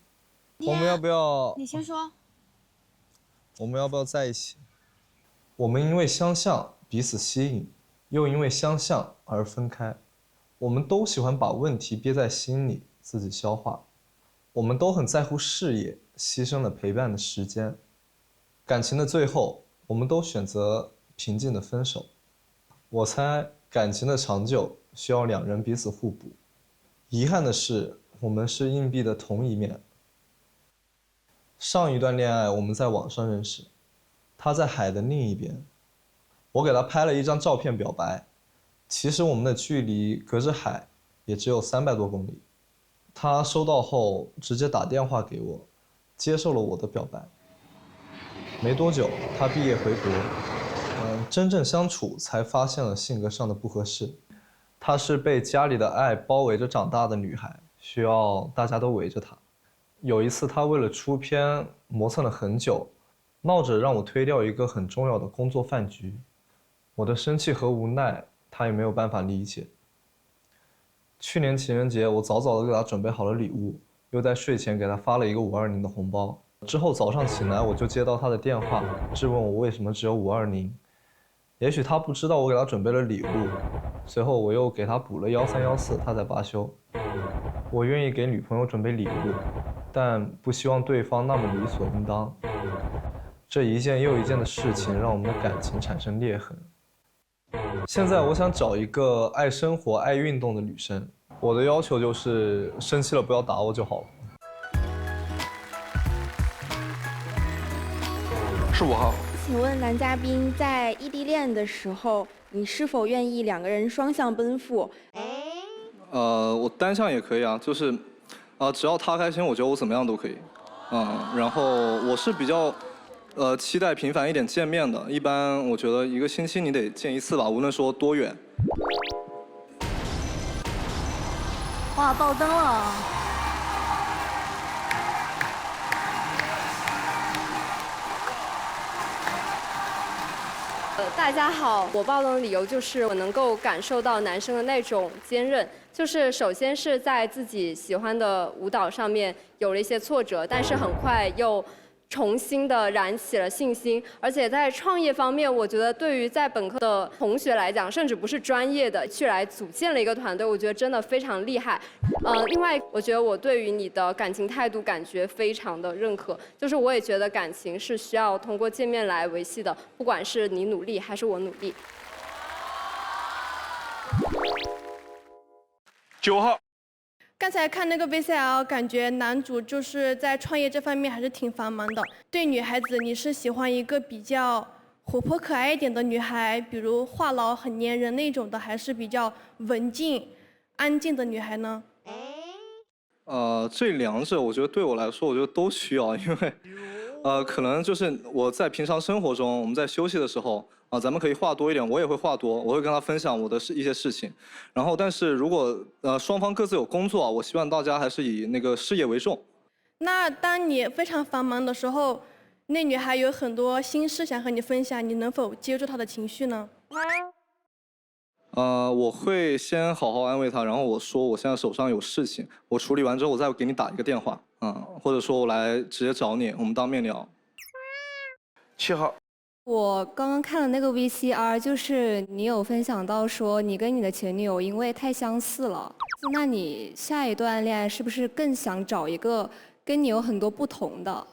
我们要不要？你先说。我们要不要在一起？我们因为相像彼此吸引，又因为相像而分开。我们都喜欢把问题憋在心里自己消化。我们都很在乎事业，牺牲了陪伴的时间。感情的最后，我们都选择平静的分手。我猜感情的长久需要2人彼此互补。遗憾的是，我们是硬币的同一面。上一段恋爱我们在网上认识，他在海的另一边。我给他拍了一张照片表白，其实我们的距离隔着海也只有300多公里。他收到后直接打电话给我，接受了我的表白。没多久，他毕业回国。真正相处才发现了性格上的不合适。她是被家里的爱包围着长大的女孩，需要大家都围着她。有一次他为了出片磨蹭了很久，闹着让我推掉一个很重要的工作饭局。我的生气和无奈他也没有办法理解。去年情人节我早早的给他准备好了礼物，又在睡前给他发了一个520的红包。之后早上醒来我就接到他的电话，质问我为什么只有520。也许他不知道我给他准备了礼物，随后我又给他补了1314，他才罢休。我愿意给女朋友准备礼物，但不希望对方那么理所应当。这一件又一件的事情让我们的感情产生裂痕。现在我想找一个爱生活、爱运动的女生，我的要求就是生气了不要打我就好了。15号。请问男嘉宾在异地恋的时候，你是否愿意2个人双向奔赴？我单向也可以啊，就是只要他开心，我觉得我怎么样都可以。然后我是比较期待频繁一点见面的，一般我觉得1个星期你得见1次吧，无论说多远。哇，爆灯了！大家好，我爆灯的理由就是我能够感受到男生的那种坚韧，就是首先是在自己喜欢的舞蹈上面有了一些挫折，但是很快又重新的燃起了信心，而且在创业方面，我觉得对于在本科的同学来讲，甚至不是专业的，去来组建了一个团队，我觉得真的非常厉害。另外，我觉得我对于你的感情态度感觉非常的认可，就是我也觉得感情是需要通过见面来维系的，不管是你努力还是我努力。9号。刚才看那个 VCL， 感觉男主就是在创业这方面还是挺繁忙的。对女孩子，你是喜欢一个比较活泼可爱一点的女孩，比如话痨很粘人那种的，还是比较文静、安静的女孩呢？这2者我觉得对我来说，我觉得都需要，因为可能就是我在平常生活中，我们在休息的时候。咱们可以话多一点，我也会话多，我会跟他分享我的一些事情。然后，但是如果双方各自有工作，我希望大家还是以那个事业为重。那当你非常繁忙的时候，那女孩有很多心事想和你分享，你能否接住她的情绪呢？我会先好好安慰她，然后我说我现在手上有事情，我处理完之后我再给你打一个电话，或者说我来直接找你，我们当面聊。7号。我刚刚看了那个 VCR， 就是你有分享到说你跟你的前女友因为太相似了，那你下一段恋爱是不是更想找一个跟你有很多不同的？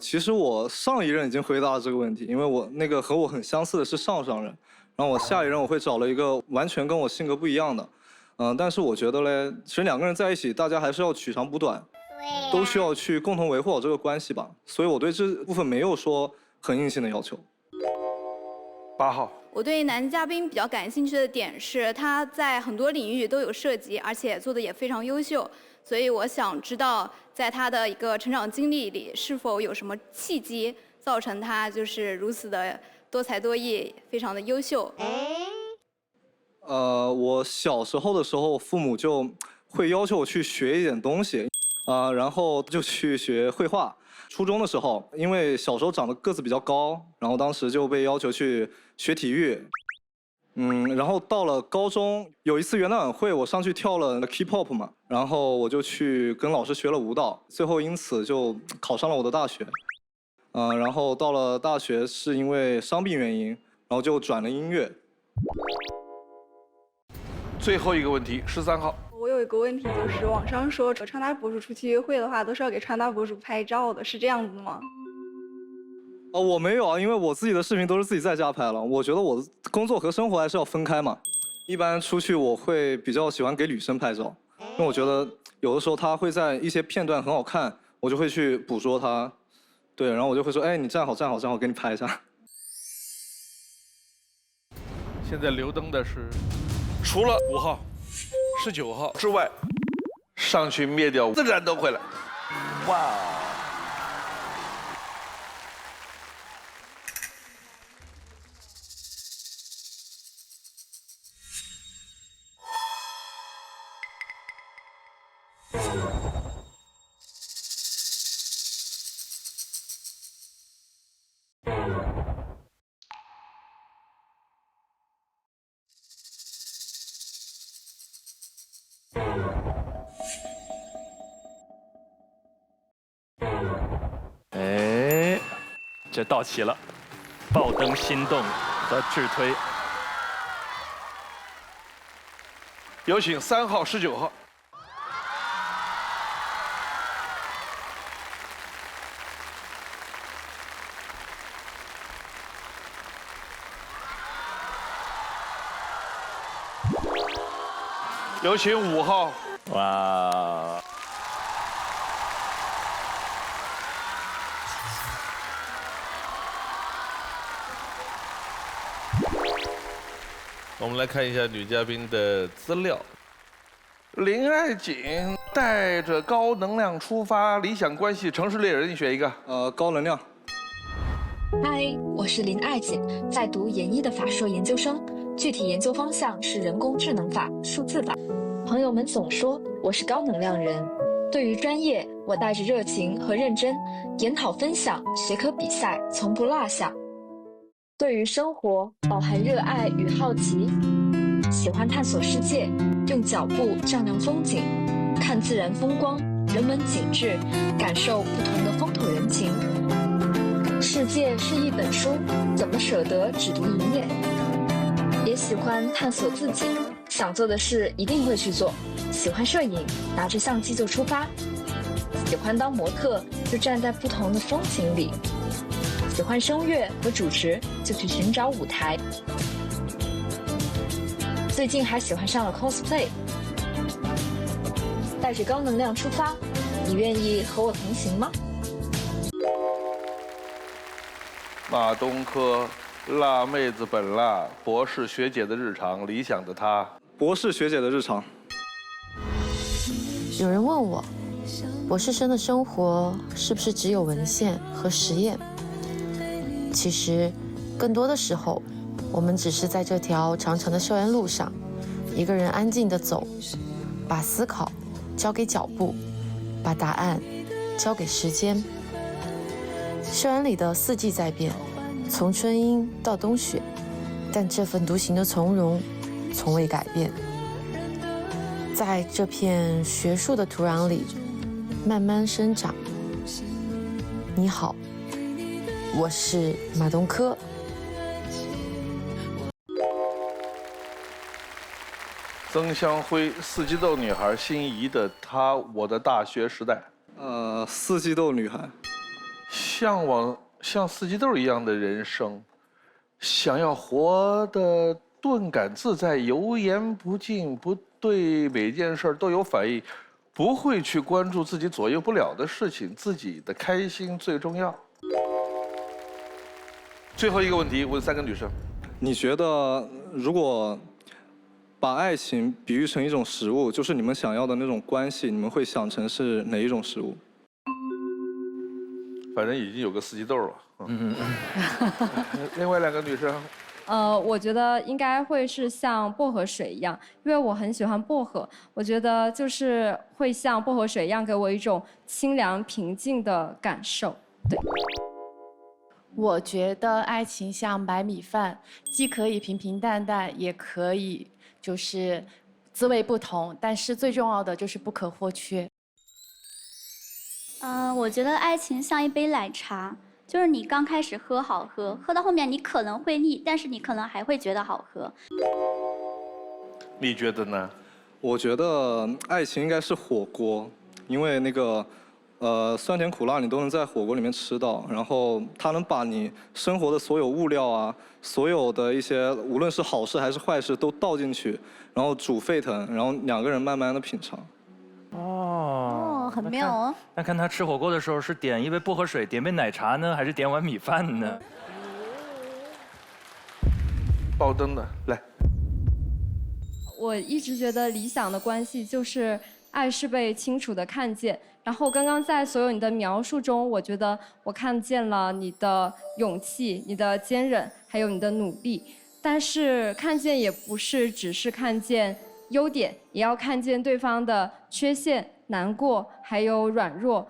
其实我上一任已经回答了这个问题，因为我那个和我很相似的是上任，然后我下一任我会找了一个完全跟我性格不一样的，但是我觉得嘞，其实2个人在一起，大家还是要取长补短。都需要去共同维护好这个关系吧，所以我对这部分没有说很硬性的要求。8号。我对男嘉宾比较感兴趣的点是，他在很多领域都有涉及，而且做的也非常优秀，所以我想知道，在他的一个成长经历里，是否有什么契机造成他就是如此的多才多艺，非常的优秀。我小时候的时候，父母就会要求我去学一点东西。然后就去学绘画。初中的时候，因为小时候长得个子比较高，然后当时就被要求去学体育。然后到了高中，有一次元旦晚会，我上去跳了 K-pop 嘛，然后我就去跟老师学了舞蹈，最后因此就考上了我的大学。然后到了大学是因为伤病原因，然后就转了音乐。最后一个问题，13号。我有一个问题，就是网上说穿搭博主出去约会的话，都是要给穿搭博主拍照的，是这样子吗？我没有啊，因为我自己的视频都是自己在家拍了。我觉得我工作和生活还是要分开嘛。一般出去我会比较喜欢给女生拍照，因为我觉得有的时候她会在一些片段很好看，我就会去捕捉她。对，然后我就会说，哎，你站好，给你拍一下。现在留灯的是，除了5号、19号之外，上去灭掉自然都回来。哇！这到齐了，爆灯、心动和智推。有请3号、19号。有请5号。哇！我们来看一下女嘉宾的资料。林爱锦带着高能量出发，理想关系，城市猎人，你选一个。高能量。嗨，我是林爱锦，在读研一的法硕研究生，具体研究方向是人工智能法、数字法。朋友们总说我是高能量人，对于专业，我带着热情和认真，研讨分享，学科比赛从不落下。对于生活，饱含热爱与好奇，喜欢探索世界，用脚步丈量风景，看自然风光、人文景致，感受不同的风土人情。世界是一本书，怎么舍得只读一页？也喜欢探索自己，想做的事一定会去做。喜欢摄影，拿着相机就出发。喜欢当模特，就站在不同的风景里。喜欢声乐和主持，就去寻找舞台。最近还喜欢上了 cosplay。带着高能量出发，你愿意和我同行吗？马东科，辣妹子本辣，博士学姐的日常，理想的她。博士学姐的日常。有人问我，博士生的生活是不是只有文献和实验？其实，更多的时候，我们只是在这条长长的校园路上，一个人安静地走，把思考交给脚步，把答案交给时间。校园里的四季在变，从春阴到冬雪，但这份独行的从容从未改变。在这片学术的土壤里慢慢生长。你好，我是马东科。曾香辉，四季豆女孩心仪的她，我的大学时代。四季豆女孩，向往像四季豆一样的人生，想要活得钝感自在、油盐不进，不对每件事都有反应，不会去关注自己左右不了的事情，自己的开心最重要。最后一个问题，问3个女生，你觉得如果把爱情比喻成一种食物，就是你们想要的那种关系，你们会想成是哪一种食物？反正已经有个四季豆了。另外2个女生，我觉得应该会是像薄荷水一样，因为我很喜欢薄荷，我觉得就是会像薄荷水一样，给我一种清凉平静的感受。对。我觉得爱情像白米饭，既可以平平淡淡，也可以就是滋味不同，但是最重要的就是不可或缺。我觉得爱情像一杯奶茶，就是你刚开始喝好喝，喝到后面你可能会腻，但是你可能还会觉得好喝。你觉得呢？我觉得爱情应该是火锅，因为那个酸甜苦辣你都能在火锅里面吃到，然后它能把你生活的所有物料啊，所有的一些无论是好事还是坏事都倒进去，然后煮沸腾，然后2个人慢慢的品尝。哦，很妙哦。那看他吃火锅的时候是点一杯薄荷水，点杯奶茶呢，还是点碗米饭呢？爆灯的，来。我一直觉得理想的关系就是爱是被清楚的看见。然后刚刚在所有你的描述中，我觉得我看见了你的勇气、你的坚韧，还有你的努力。但是看见也不是只是看见优点，也要看见对方的缺陷、难过，还有软弱。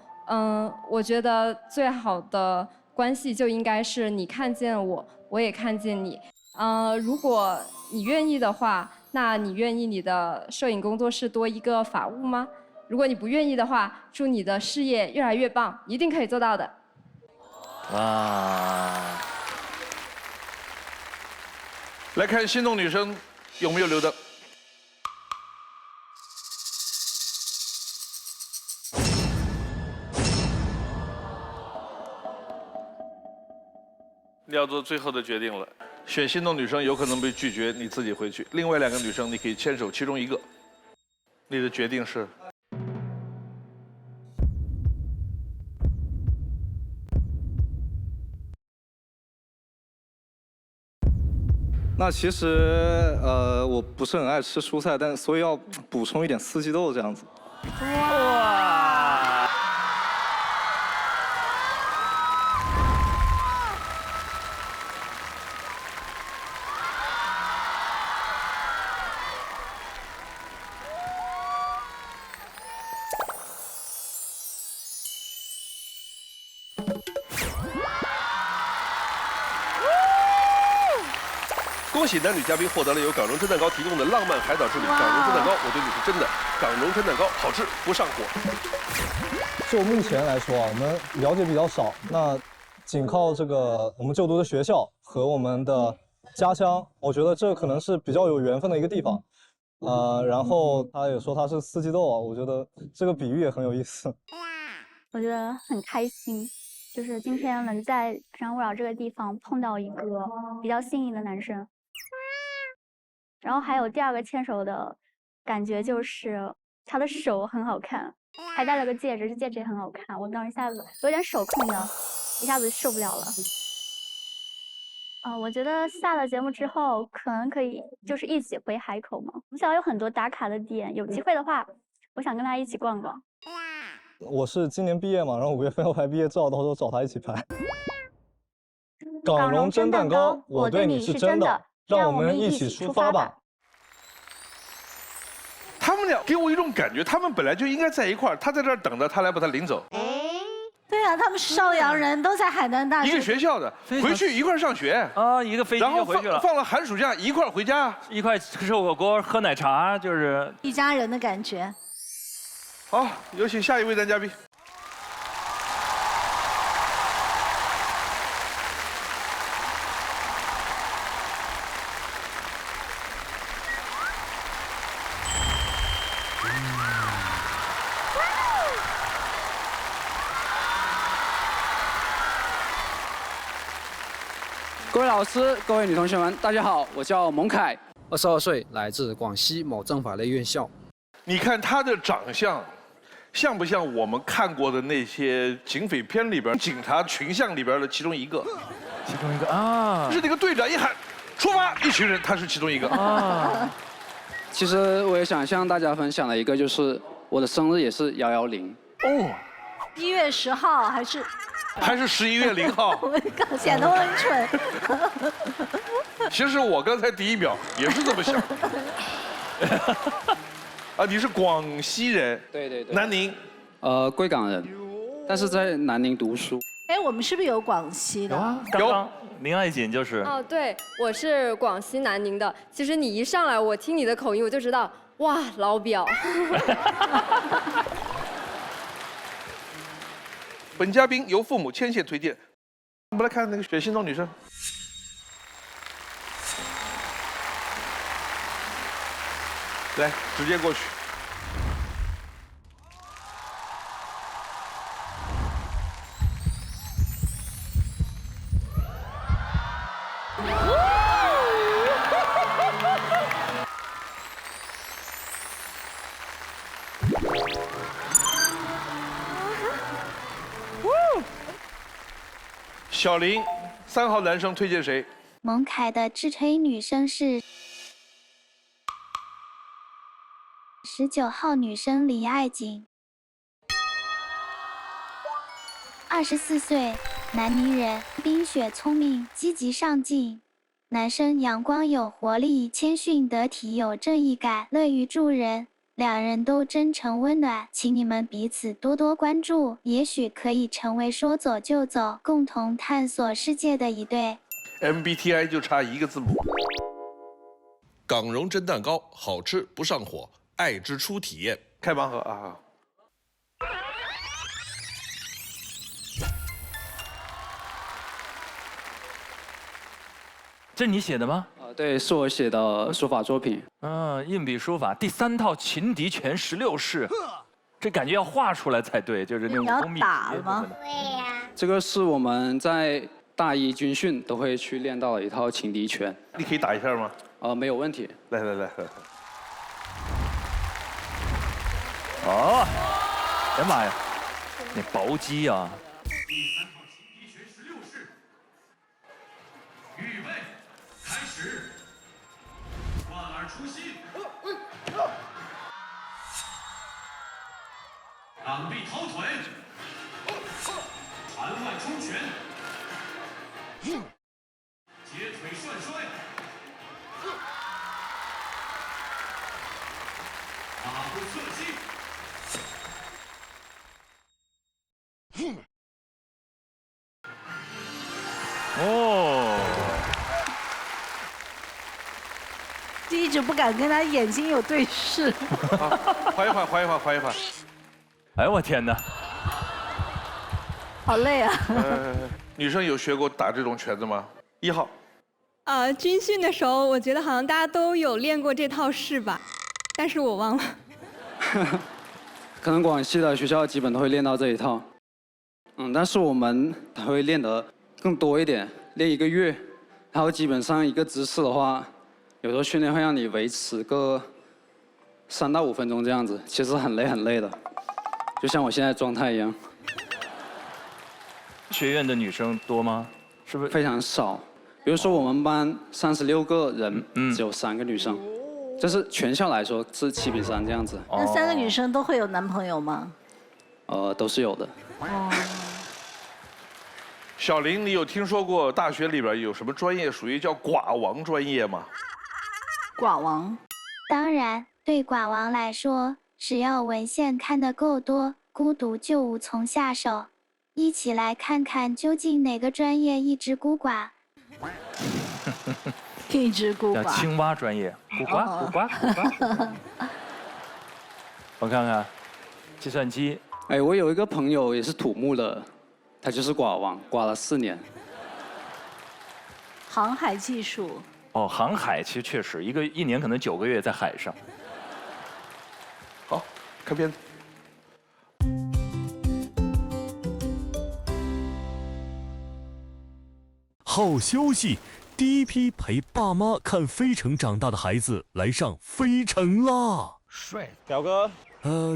我觉得最好的关系就应该是你看见我，我也看见你。如果你愿意的话，那你愿意你的摄影工作室多一个法务吗？如果你不愿意的话，祝你的事业越来越棒，一定可以做到的。哇！来看心动女生有没有留灯。你要做最后的决定了，选心动女生有可能被拒绝，你自己回去。另外2个女生你可以牵手其中一个。你的决定是？那其实我不是很爱吃蔬菜，但所以要补充一点四季豆这样子。哇！恭喜男女嘉宾获得了由港荣蒸蛋糕提供的浪漫海岛之旅。港荣蒸蛋糕，我对你是真的。港荣蒸蛋糕好吃不上火。就目前来说啊，我们了解比较少，那仅靠这个我们就读的学校和我们的家乡，我觉得这可能是比较有缘分的一个地方。然后他也说他是四季豆啊，我觉得这个比喻也很有意思。我觉得很开心，就是今天能在非诚勿扰这个地方碰到一个比较心仪的男生。然后还有第2个牵手的感觉就是他的手很好看，还戴了个戒指，这戒指也很好看。我当时一下子有点手控的，一下子受不了了。我觉得下了节目之后，可能可以就是一起回海口嘛。我想有很多打卡的点，有机会的话，我想跟他一起逛逛。我是今年毕业嘛，然后5月份要拍毕业照，到时候找他一起拍。港荣蒸蛋糕，我对你是真的。让我们一起出发吧！他们俩给我一种感觉，他们本来就应该在一块儿，他在这儿等着他来把他领走。对啊，他们是邵阳人，都在海南大学一个学校的，回去一块儿上学啊，一个飞机就回去了。然后放了寒暑假一块儿回家，一块吃火锅、喝奶茶，就是一家人的感觉。好，有请下一位男嘉宾。各位老师、各位女同学们，大家好，我叫蒙凯，22岁，来自广西某政法类院校。你看他的长相，像不像我们看过的那些警匪片里边警察群像里边的其中一个？其中一个啊，就是那个队长一喊出发，一群人，他是其中一个啊。其实我也想向大家分享的一个，就是我的生日也是110哦，1月10号还是11月0号？我显得我很蠢。其实我刚才第一秒也是这么想。啊，你是广西人？对对对。南宁？贵港人，但是在南宁读书。哎，我们是不是有广西的？刚刚林爱锦就是。哦，对，我是广西南宁的。其实你一上来，我听你的口音，我就知道，哇，老表。本嘉宾由父母牵线推荐。我们来看那个选心动女生。来，直接过去。小林，3号男生推荐谁？蒙凯的自吹女生是19号女生李爱锦，24岁，南宁人，冰雪聪明，积极上进。男生阳光有活力，谦逊得体，有正义感，乐于助人。两人都真诚温暖，请你们彼此多多关注，也许可以成为说走就走、共同探索世界的一对。MBTI 就差1个字母。港荣蒸蛋糕，好吃不上火，爱之初体验。开盲盒啊！这是你写的吗？对，是我写的书法作品。硬笔书法第3套擒敌拳16式，这感觉要画出来才对，就是那种工笔。你要打了吗？对呀。这个是我们在大一军训都会去练到的一套擒敌拳。你可以打一下吗？没有问题。来。哦，哎呀妈呀，那薄肌啊！第3套擒敌拳16式，预备，开始，贯耳出心，挡臂掏腿，传外冲拳，接腿涮摔，大步侧膝。哦，就一直不敢跟他眼睛有对视。缓一缓。哎呦我天哪！好累啊。女生有学过打这种拳子吗？1号。军训的时候，我觉得好像大家都有练过这套式吧，但是我忘了。可能广西的学校基本都会练到这一套。但是我们还会练得更多一点，练1个月，然后基本上一个姿势的话，有时候训练会让你维持个3到5分钟这样子，其实很累的，就像我现在状态一样。学院的女生多吗？是不是非常少？比如说我们班36个人，只有3个女生，这是全校来说是7比3这样子。那3个女生都会有男朋友吗？都是有的。小林，你有听说过大学里边有什么专业属于叫寡王专业吗？寡王？当然，对寡王来说，只要文献看得够多，孤独就无从下手。一起来看看究竟哪个专业一直孤寡。一只孤寡。青蛙专业，孤寡。我看看，计算机。我有一个朋友也是土木的，他就是寡王，寡了4年。航海技术。航海其实确实一年可能9个月在海上。好，看片子。好消息！第一批陪爸妈看《飞城》长大的孩子来上《飞城》啦！帅，表哥。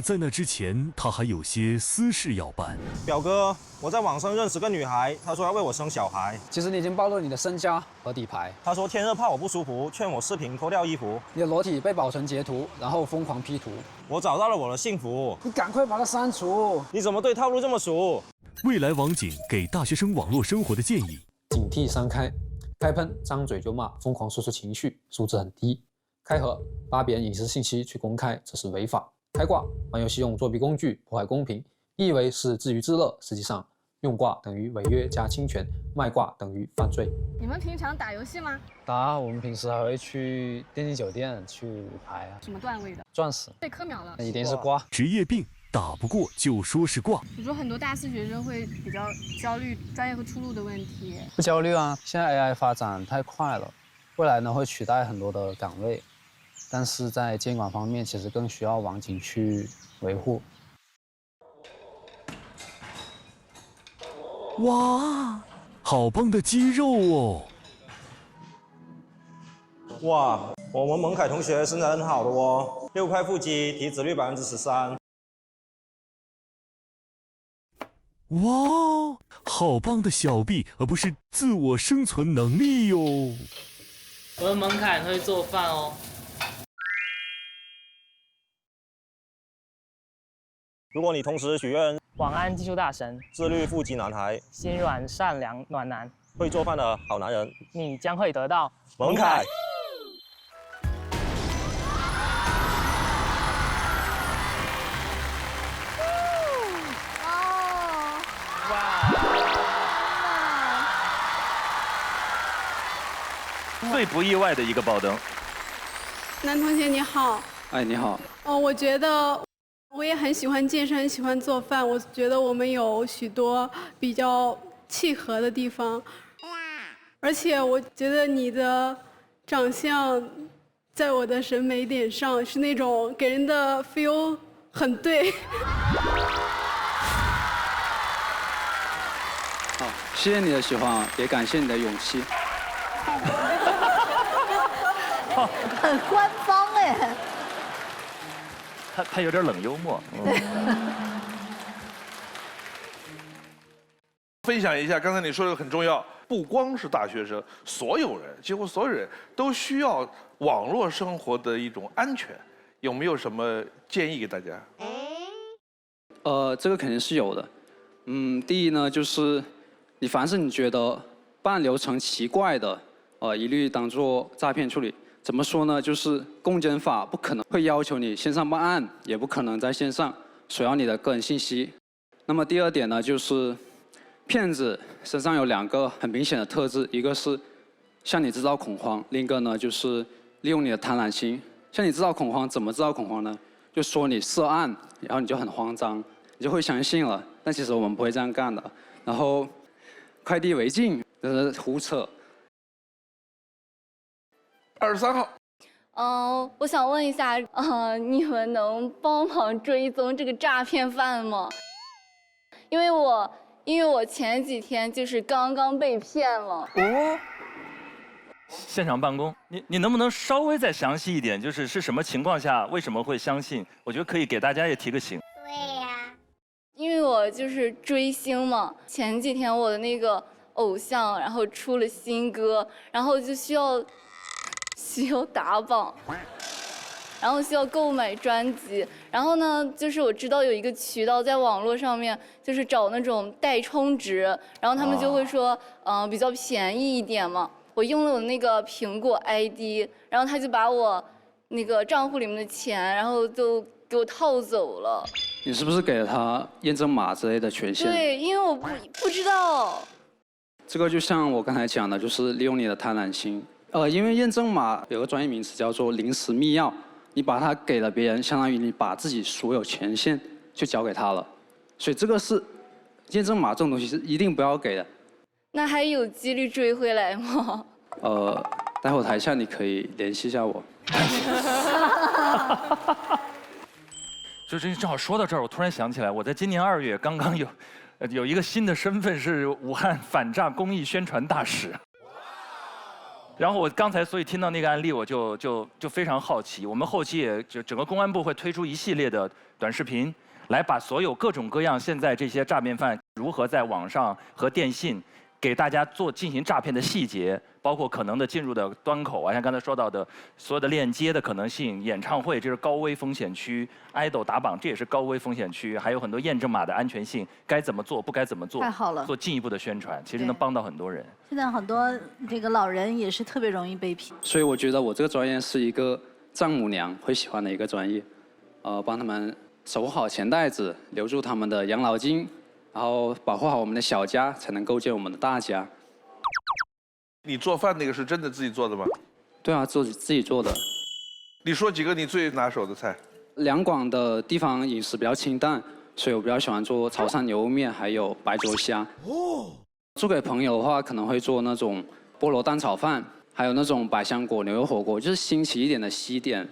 在那之前，他还有些私事要办。表哥，我在网上认识个女孩，她说要为我生小孩。其实你已经暴露你的身家和底牌。她说天热怕我不舒服，劝我视频脱掉衣服。你的裸体被保存截图，然后疯狂 P 图。我找到了我的幸福。你赶快把它删除！你怎么对套路这么熟？未来网警给大学生网络生活的建议：警惕3开，开喷，张嘴就骂，疯狂输出情绪，素质很低；开合，把别人隐私信息去公开，这是违法。开挂，玩游戏用作弊工具破坏公平，以为是自娱自乐，实际上用挂等于违约加侵权，卖挂等于犯罪。你们平常打游戏吗？打，我们平时还会去电竞酒店去排啊。什么段位的？钻石。被科秒了。那一定是挂。职业病，打不过就说是挂。我说很多大四学生会比较焦虑专业和出路的问题。不焦虑啊，现在 AI 发展太快了，未来呢会取代很多的岗位。但是在监管方面，其实更需要网警去维护。哇，好棒的肌肉哦！哇，我们蒙凯同学身材很好的哦，6块腹肌，体脂率13%。哇，好棒的小臂，而不是自我生存能力哟。我们蒙凯会做饭哦。如果你同时许愿晚安技术大神、自律腹肌男孩、心软善良暖男、会做饭的好男人，你将会得到蒙凯。最不意外的一个爆灯。男同学你好。你好。我觉得我也很喜欢健身，喜欢做饭。我觉得我们有许多比较契合的地方。而且我觉得你的长相，在我的审美点上是那种给人的 feel 很对。好，谢谢你的喜欢，也感谢你的勇气。很官方哎。他有点冷幽默。分享一下，刚才你说的很重要，不光是大学生，所有人，几乎所有人都需要网络生活的一种安全，有没有什么建议给大家？这个肯定是有的。第一呢，就是凡是你觉得办流程奇怪的，一律当做诈骗处理。怎么说呢？就是公检法不可能会要求你线上办案，也不可能在线上索要你的个人信息。那么第二点呢，就是骗子身上有2个很明显的特质，一个是向你制造恐慌，另一个呢就是利用你的贪婪心。向你制造恐慌，怎么制造恐慌呢？就说你涉案，然后你就很慌张，你就会相信了。但其实我们不会这样干的。然后快递违禁，这是胡扯。23号。我想问一下，你们能帮忙追踪这个诈骗犯吗？因为我前几天就是刚刚被骗了。哦。现场办公，你能不能稍微再详细一点？就是什么情况下，为什么会相信？我觉得可以给大家也提个醒。对呀。因为我就是追星嘛，前几天我的那个偶像，然后出了新歌，然后就需要打榜。然后需要购买专辑，然后呢，就是我知道有一个渠道在网络上面，就是找那种代充值，然后他们就会说，比较便宜一点嘛。我用了我那个苹果 ID， 然后他就把我那个账户里面的钱，然后就给我套走了。你是不是给了他验证码之类的权限？对，因为我不知道。这个就像我刚才讲的，就是利用你的贪婪心。因为验证码有个专业名词叫做临时密钥。你把它给了别人，相当于你把自己所有权限就交给他了，所以这个是验证码这种东西是一定不要给的。那还有几率追回来吗？待会台下你可以联系一下我。就是正好说到这儿，我突然想起来，我在今年2月刚刚有一个新的身份是武汉反诈公益宣传大使。然后我刚才所以听到那个案例，我就非常好奇。我们后期也就整个公安部会推出一系列的短视频，来把所有各种各样现在这些诈骗犯如何在网上和电信给大家进行诈骗的细节，包括可能的进入的端口啊，像刚才说到的所有的链接的可能性，演唱会这是高危风险区，idol 打榜这也是高危风险区，还有很多验证码的安全性，该怎么做，不该怎么做，太好了，做进一步的宣传，其实能帮到很多人。现在很多这个老人也是特别容易被骗，所以我觉得我这个专业是一个丈母娘会喜欢的一个专业，帮他们守护好钱袋子，留住他们的养老金。然后保护好我们的小家，才能构建我们的大家。你做饭那个是真的自己做的吗？对啊，自己做的。你说几个你最拿手的菜？两广的地方饮食比较清淡，所以我比较喜欢做潮汕牛肉面，还有白灼虾。做给朋友的话，可能会做那种菠萝蛋炒饭，还有那种百香果牛肉火锅，就是新奇一点的西点。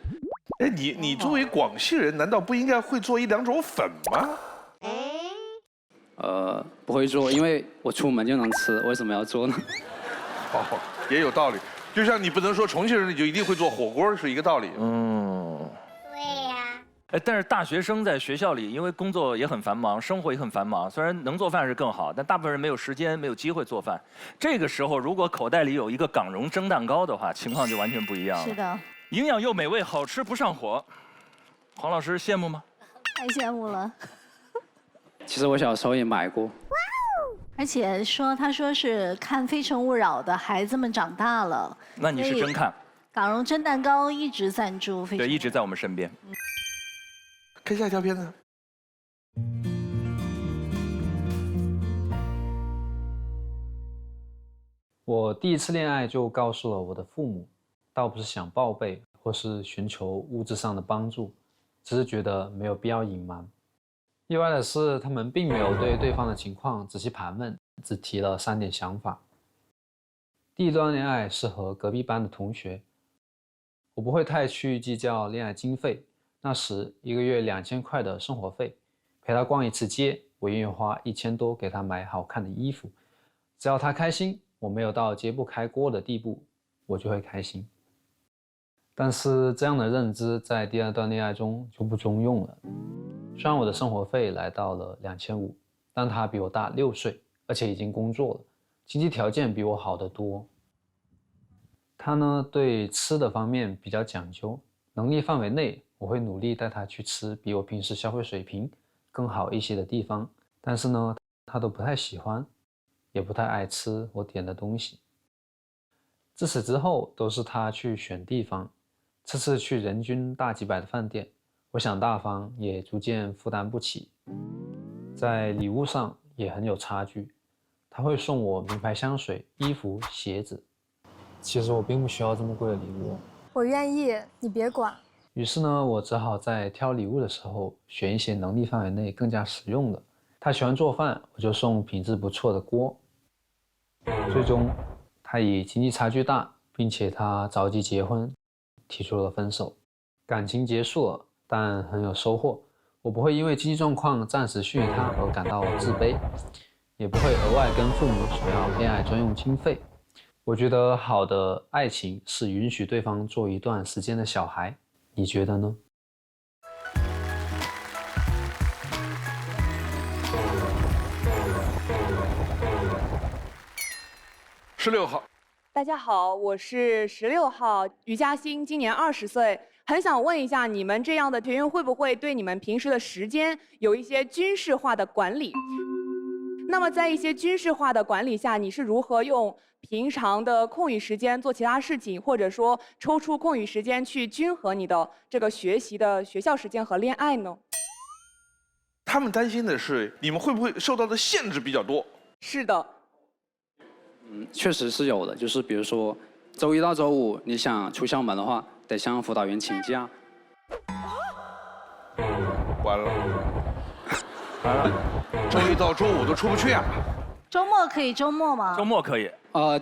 哎，你作为广西人，难道不应该会做1-2种粉吗？不会做，因为我出门就能吃，为什么要做呢？哦，也有道理。就像你不能说重庆人你就一定会做火锅是一个道理。对呀。哎，但是大学生在学校里，因为工作也很繁忙，生活也很繁忙，虽然能做饭是更好，但大部分人没有时间，没有机会做饭。这个时候，如果口袋里有一个港蓉蒸蛋糕的话，情况就完全不一样了。是的。营养又美味，好吃不上火。黄老师羡慕吗？太羡慕了。其实我小时候也买过，而且他说是看《非诚勿扰》的孩子们长大了。那你是真看？港蓉蒸蛋糕一直赞助，对，一直在我们身边。看下一条片子。我第一次恋爱就告诉了我的父母，倒不是想报备或是寻求物质上的帮助，只是觉得没有必要隐瞒。意外的是，他们并没有对对方的情况仔细盘问，只提了3点想法。第一段恋爱是和隔壁班的同学，我不会太去计较恋爱经费，那时1个月2000块的生活费，陪他逛一次街，我愿意花1000多给他买好看的衣服，只要他开心，我没有到揭不开锅的地步，我就会开心。但是这样的认知在第二段恋爱中就不中用了。虽然我的生活费来到了2500，但他比我大6岁，而且已经工作了，经济条件比我好得多。他呢，对吃的方面比较讲究，能力范围内我会努力带他去吃比我平时消费水平更好一些的地方，但是呢，他都不太喜欢，也不太爱吃我点的东西。自此之后都是他去选地方，次次去人均大几百的饭店，我想大方也逐渐负担不起。在礼物上也很有差距，他会送我名牌香水、衣服、鞋子。其实我并不需要这么贵的礼物。我愿意，你别管。于是呢，我只好在挑礼物的时候选一些能力范围内更加实用的。他喜欢做饭，我就送品质不错的锅。最终，他以经济差距大，并且他着急结婚，提出了分手。感情结束了，但很有收获。我不会因为经济状况暂时逊于他而感到自卑，也不会额外跟父母索要恋爱专用经费。我觉得好的爱情是允许对方做一段时间的小孩，你觉得呢？16号，大家好，我是16号于嘉欣，今年20岁，很想问一下，你们这样的学员会不会对你们平时的时间有一些军事化的管理？那么在一些军事化的管理下，你是如何用平常的空余时间做其他事情，或者说抽出空余时间去均衡你的这个学习的学校时间和恋爱呢？他们担心的是你们会不会受到的限制比较多？是的。确实是有的，就是比如说周一到周五你想出校门的话，得向辅导员请假。完了，完了，周一到周五都出不去啊。周末可以周末吗？周末可以。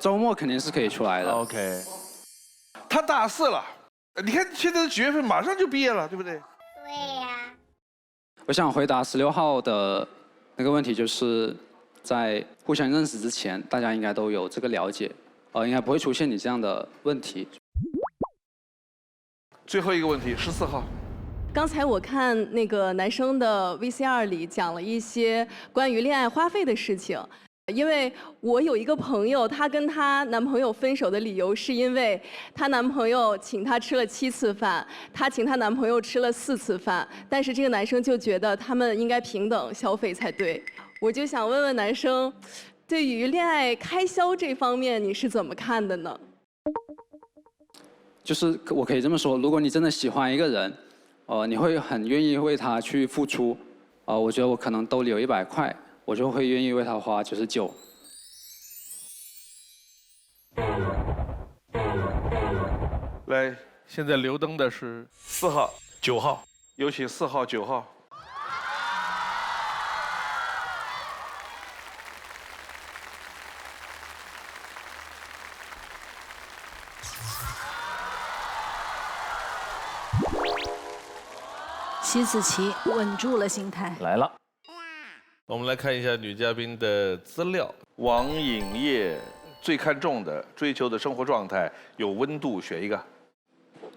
周末肯定是可以出来的。OK。他大4了，你看现在9月份马上就毕业了，对不对？对呀。我想回答16号的那个问题，就是在互相认识之前，大家应该都有这个了解，应该不会出现你这样的问题。最后一个问题，14号。刚才我看那个男生的 VCR 里讲了一些关于恋爱花费的事情，因为我有一个朋友，她跟她男朋友分手的理由是因为她男朋友请她吃了7次饭，她请她男朋友吃了4次饭，但是这个男生就觉得他们应该平等消费才对。我就想问问男生，对于恋爱开销这方面你是怎么看的呢？就是我可以这么说，如果你真的喜欢一个人，你会很愿意为他去付出，我觉得我可能兜里有100块，我就会愿意为他花99。来，现在留灯的是4号、9号，有请4号、9号。西子琪稳住了心态，来了。我们来看一下女嘉宾的资料。王颖烨最看重的、追求的生活状态有温度，选一个。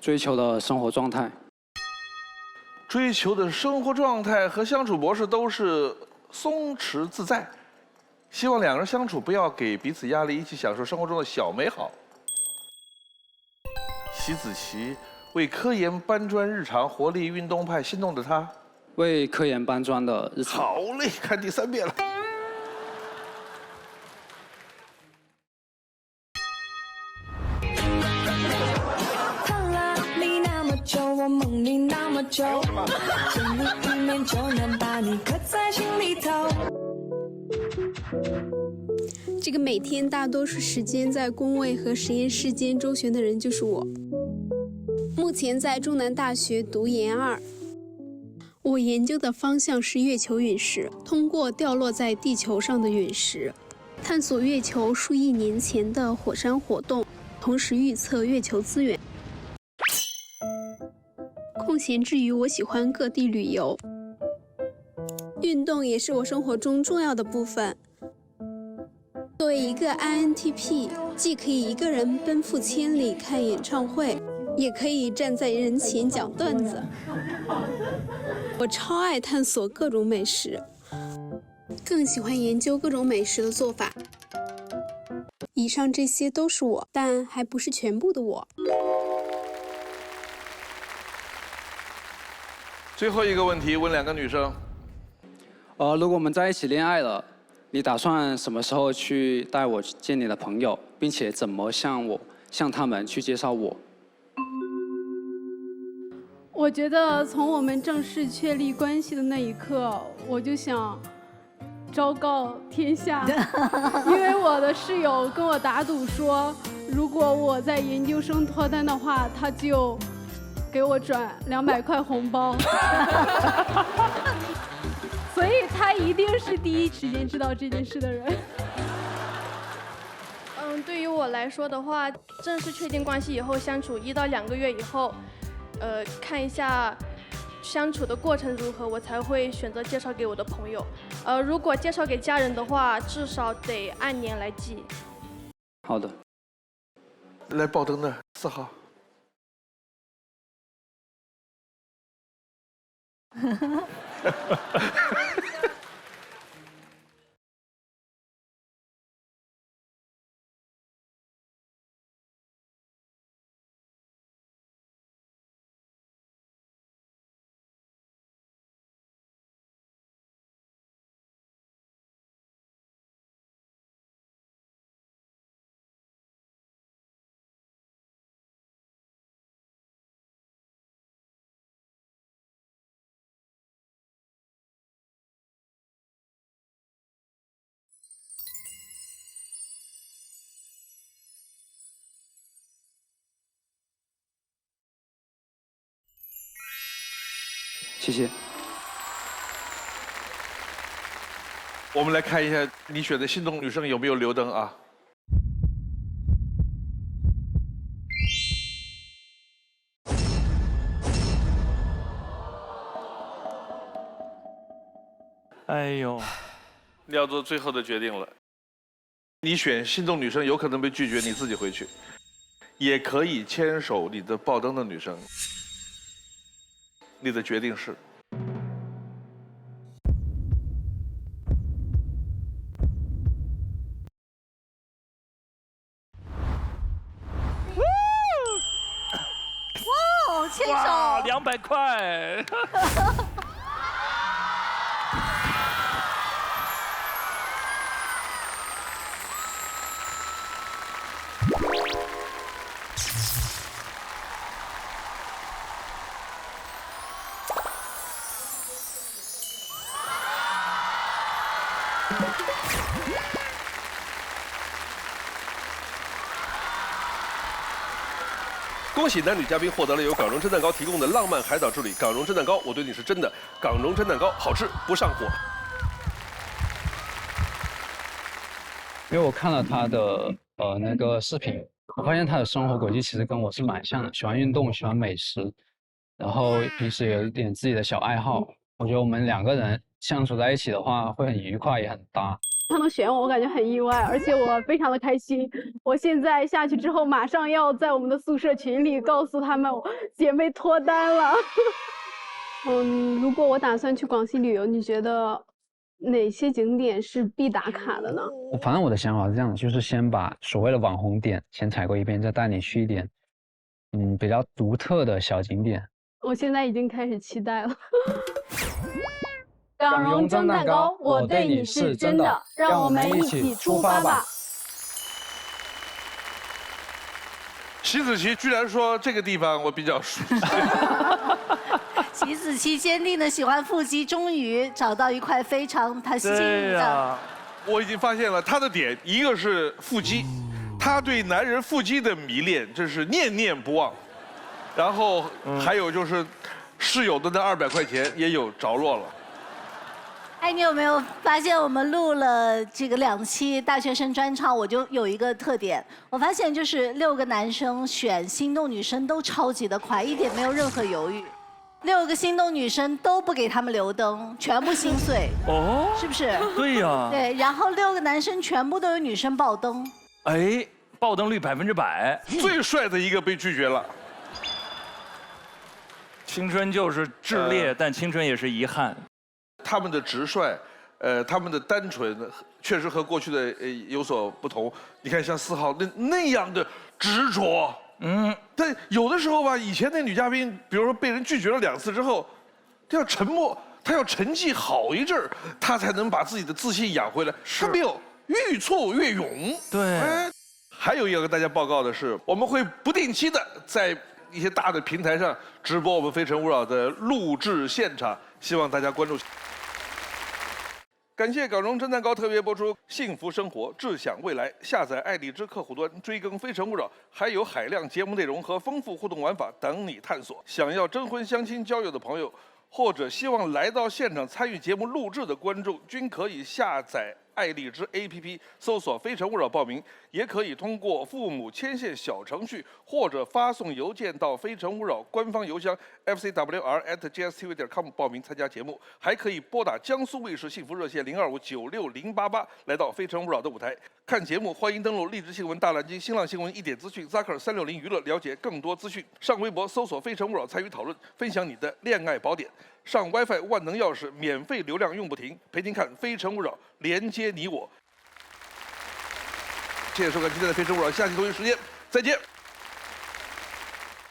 追求的生活状态。追求的生活状态和相处模式都是松弛自在，希望两个人相处不要给彼此压力，一起享受生活中的小美好。席子琪为科研搬砖日常，活力运动派，心动的他。为科研搬砖的日常。好嘞，看第3遍了。看了你那么久，我梦你那么久，见你一面就能把你刻在心里头。这个每天大多数时间在工位和实验室间周旋的人就是我。目前在中南大学读研2。我研究的方向是月球陨石，通过掉落在地球上的陨石，探索月球数亿年前的火山活动，同时预测月球资源。空闲之余，我喜欢各地旅游。运动也是我生活中重要的部分。作为一个 INTP， 既可以一个人奔赴千里看演唱会，也可以站在人前讲段子。我超爱探索各种美食，更喜欢研究各种美食的做法。以上这些都是我，但还不是全部的我。最后一个问题，问2个女生。如果我们在一起恋爱了，你打算什么时候去带我见你的朋友，并且怎么向他们去介绍我？我觉得从我们正式确立关系的那一刻，我就想昭告天下，因为我的室友跟我打赌说，如果我在研究生脱单的话，他就给我转200块红包，所以他一定是第一时间知道这件事的人。对于我来说的话，正式确定关系以后，相处1到2个月以后，看一下相处的过程如何，我才会选择介绍给我的朋友。如果介绍给家人的话，至少得按年来计。好的。来爆灯的4号。谢谢。我们来看一下你选的心动女生有没有留灯啊？哎呦，你要做最后的决定了。你选心动女生有可能被拒绝，你自己回去，也可以牵手你的爆灯的女生。你的决定是？哇，牵手，200块。恭喜男女嘉宾获得了由港荣真蛋糕提供的浪漫海岛之旅。港荣真蛋糕，我对你是真的。港荣真蛋糕好吃不上火。因为我看了他的那个视频，我发现他的生活轨迹其实跟我是蛮像的，喜欢运动，喜欢美食，然后平时有一点自己的小爱好。我觉得我们2个人相处在一起的话，会很愉快，也很搭。他能选我，我感觉很意外，而且我非常的开心。我现在下去之后，马上要在我们的宿舍群里告诉他们，姐妹脱单了。如果我打算去广西旅游，你觉得哪些景点是必打卡的呢？反正我的想法是这样的，就是先把所谓的网红点先踩过一遍，再带你去一点比较独特的小景点。我现在已经开始期待了。港荣蒸蛋糕，我对你是真的，让我们一起出发吧。徐子淇居然说这个地方我比较熟悉。徐子淇坚定的喜欢腹肌，终于找到一块非常他心的。我已经发现了他的点，一个是腹肌，他对男人腹肌的迷恋真是念念不忘。然后还有就是室友的那200块钱也有着落了。哎，你有没有发现我们录了这个2期大学生专场，我就有一个特点，我发现就是6个男生选心动女生都超级的快，一点没有任何犹豫。6个心动女生都不给他们留灯，全部心碎。哦，是不是？对呀。对，然后6个男生全部都有女生爆灯。哎，爆灯率100%，最帅的一个被拒绝了。青春就是炽烈，但青春也是遗憾。他们的直率，他们的单纯，确实和过去的有所不同。你看像4号那样的执着，但有的时候吧，以前那女嘉宾，比如说被人拒绝了2次之后，她要沉默，她要沉寂好一阵儿，她才能把自己的自信养回来。她没有，愈挫愈勇。对。还有一个跟大家报告的是，我们会不定期的在一些大的平台上直播我们《非诚勿扰》的录制现场，希望大家关注。感谢港容侦探高特别播出，幸福生活，智享未来。下载爱荔枝客户端，追更《非诚勿扰》，还有海量节目内容和丰富互动玩法等你探索。想要征婚、相亲、交友的朋友，或者希望来到现场参与节目录制的观众，均可以下载爱荔枝 APP， 搜索《非诚勿扰》报名，也可以通过父母牵线小程序，或者发送邮件到非诚勿扰官方邮箱 fcwr@gstv.com 报名参加节目，还可以拨打江苏卫视幸福热线02596088来到《非诚勿扰》的舞台看节目。欢迎登录荔枝新闻、大蓝鲸、新浪新闻、一点资讯、Zaker 360娱乐了解更多资讯。上微博搜索《非诚勿扰》参与讨论，分享你的恋爱宝典。上 WiFi 万能钥匙，免费流量用不停，陪您看《非诚勿扰》，连接你我。谢谢收看今天的《非诚勿扰》，下期同一时间再见。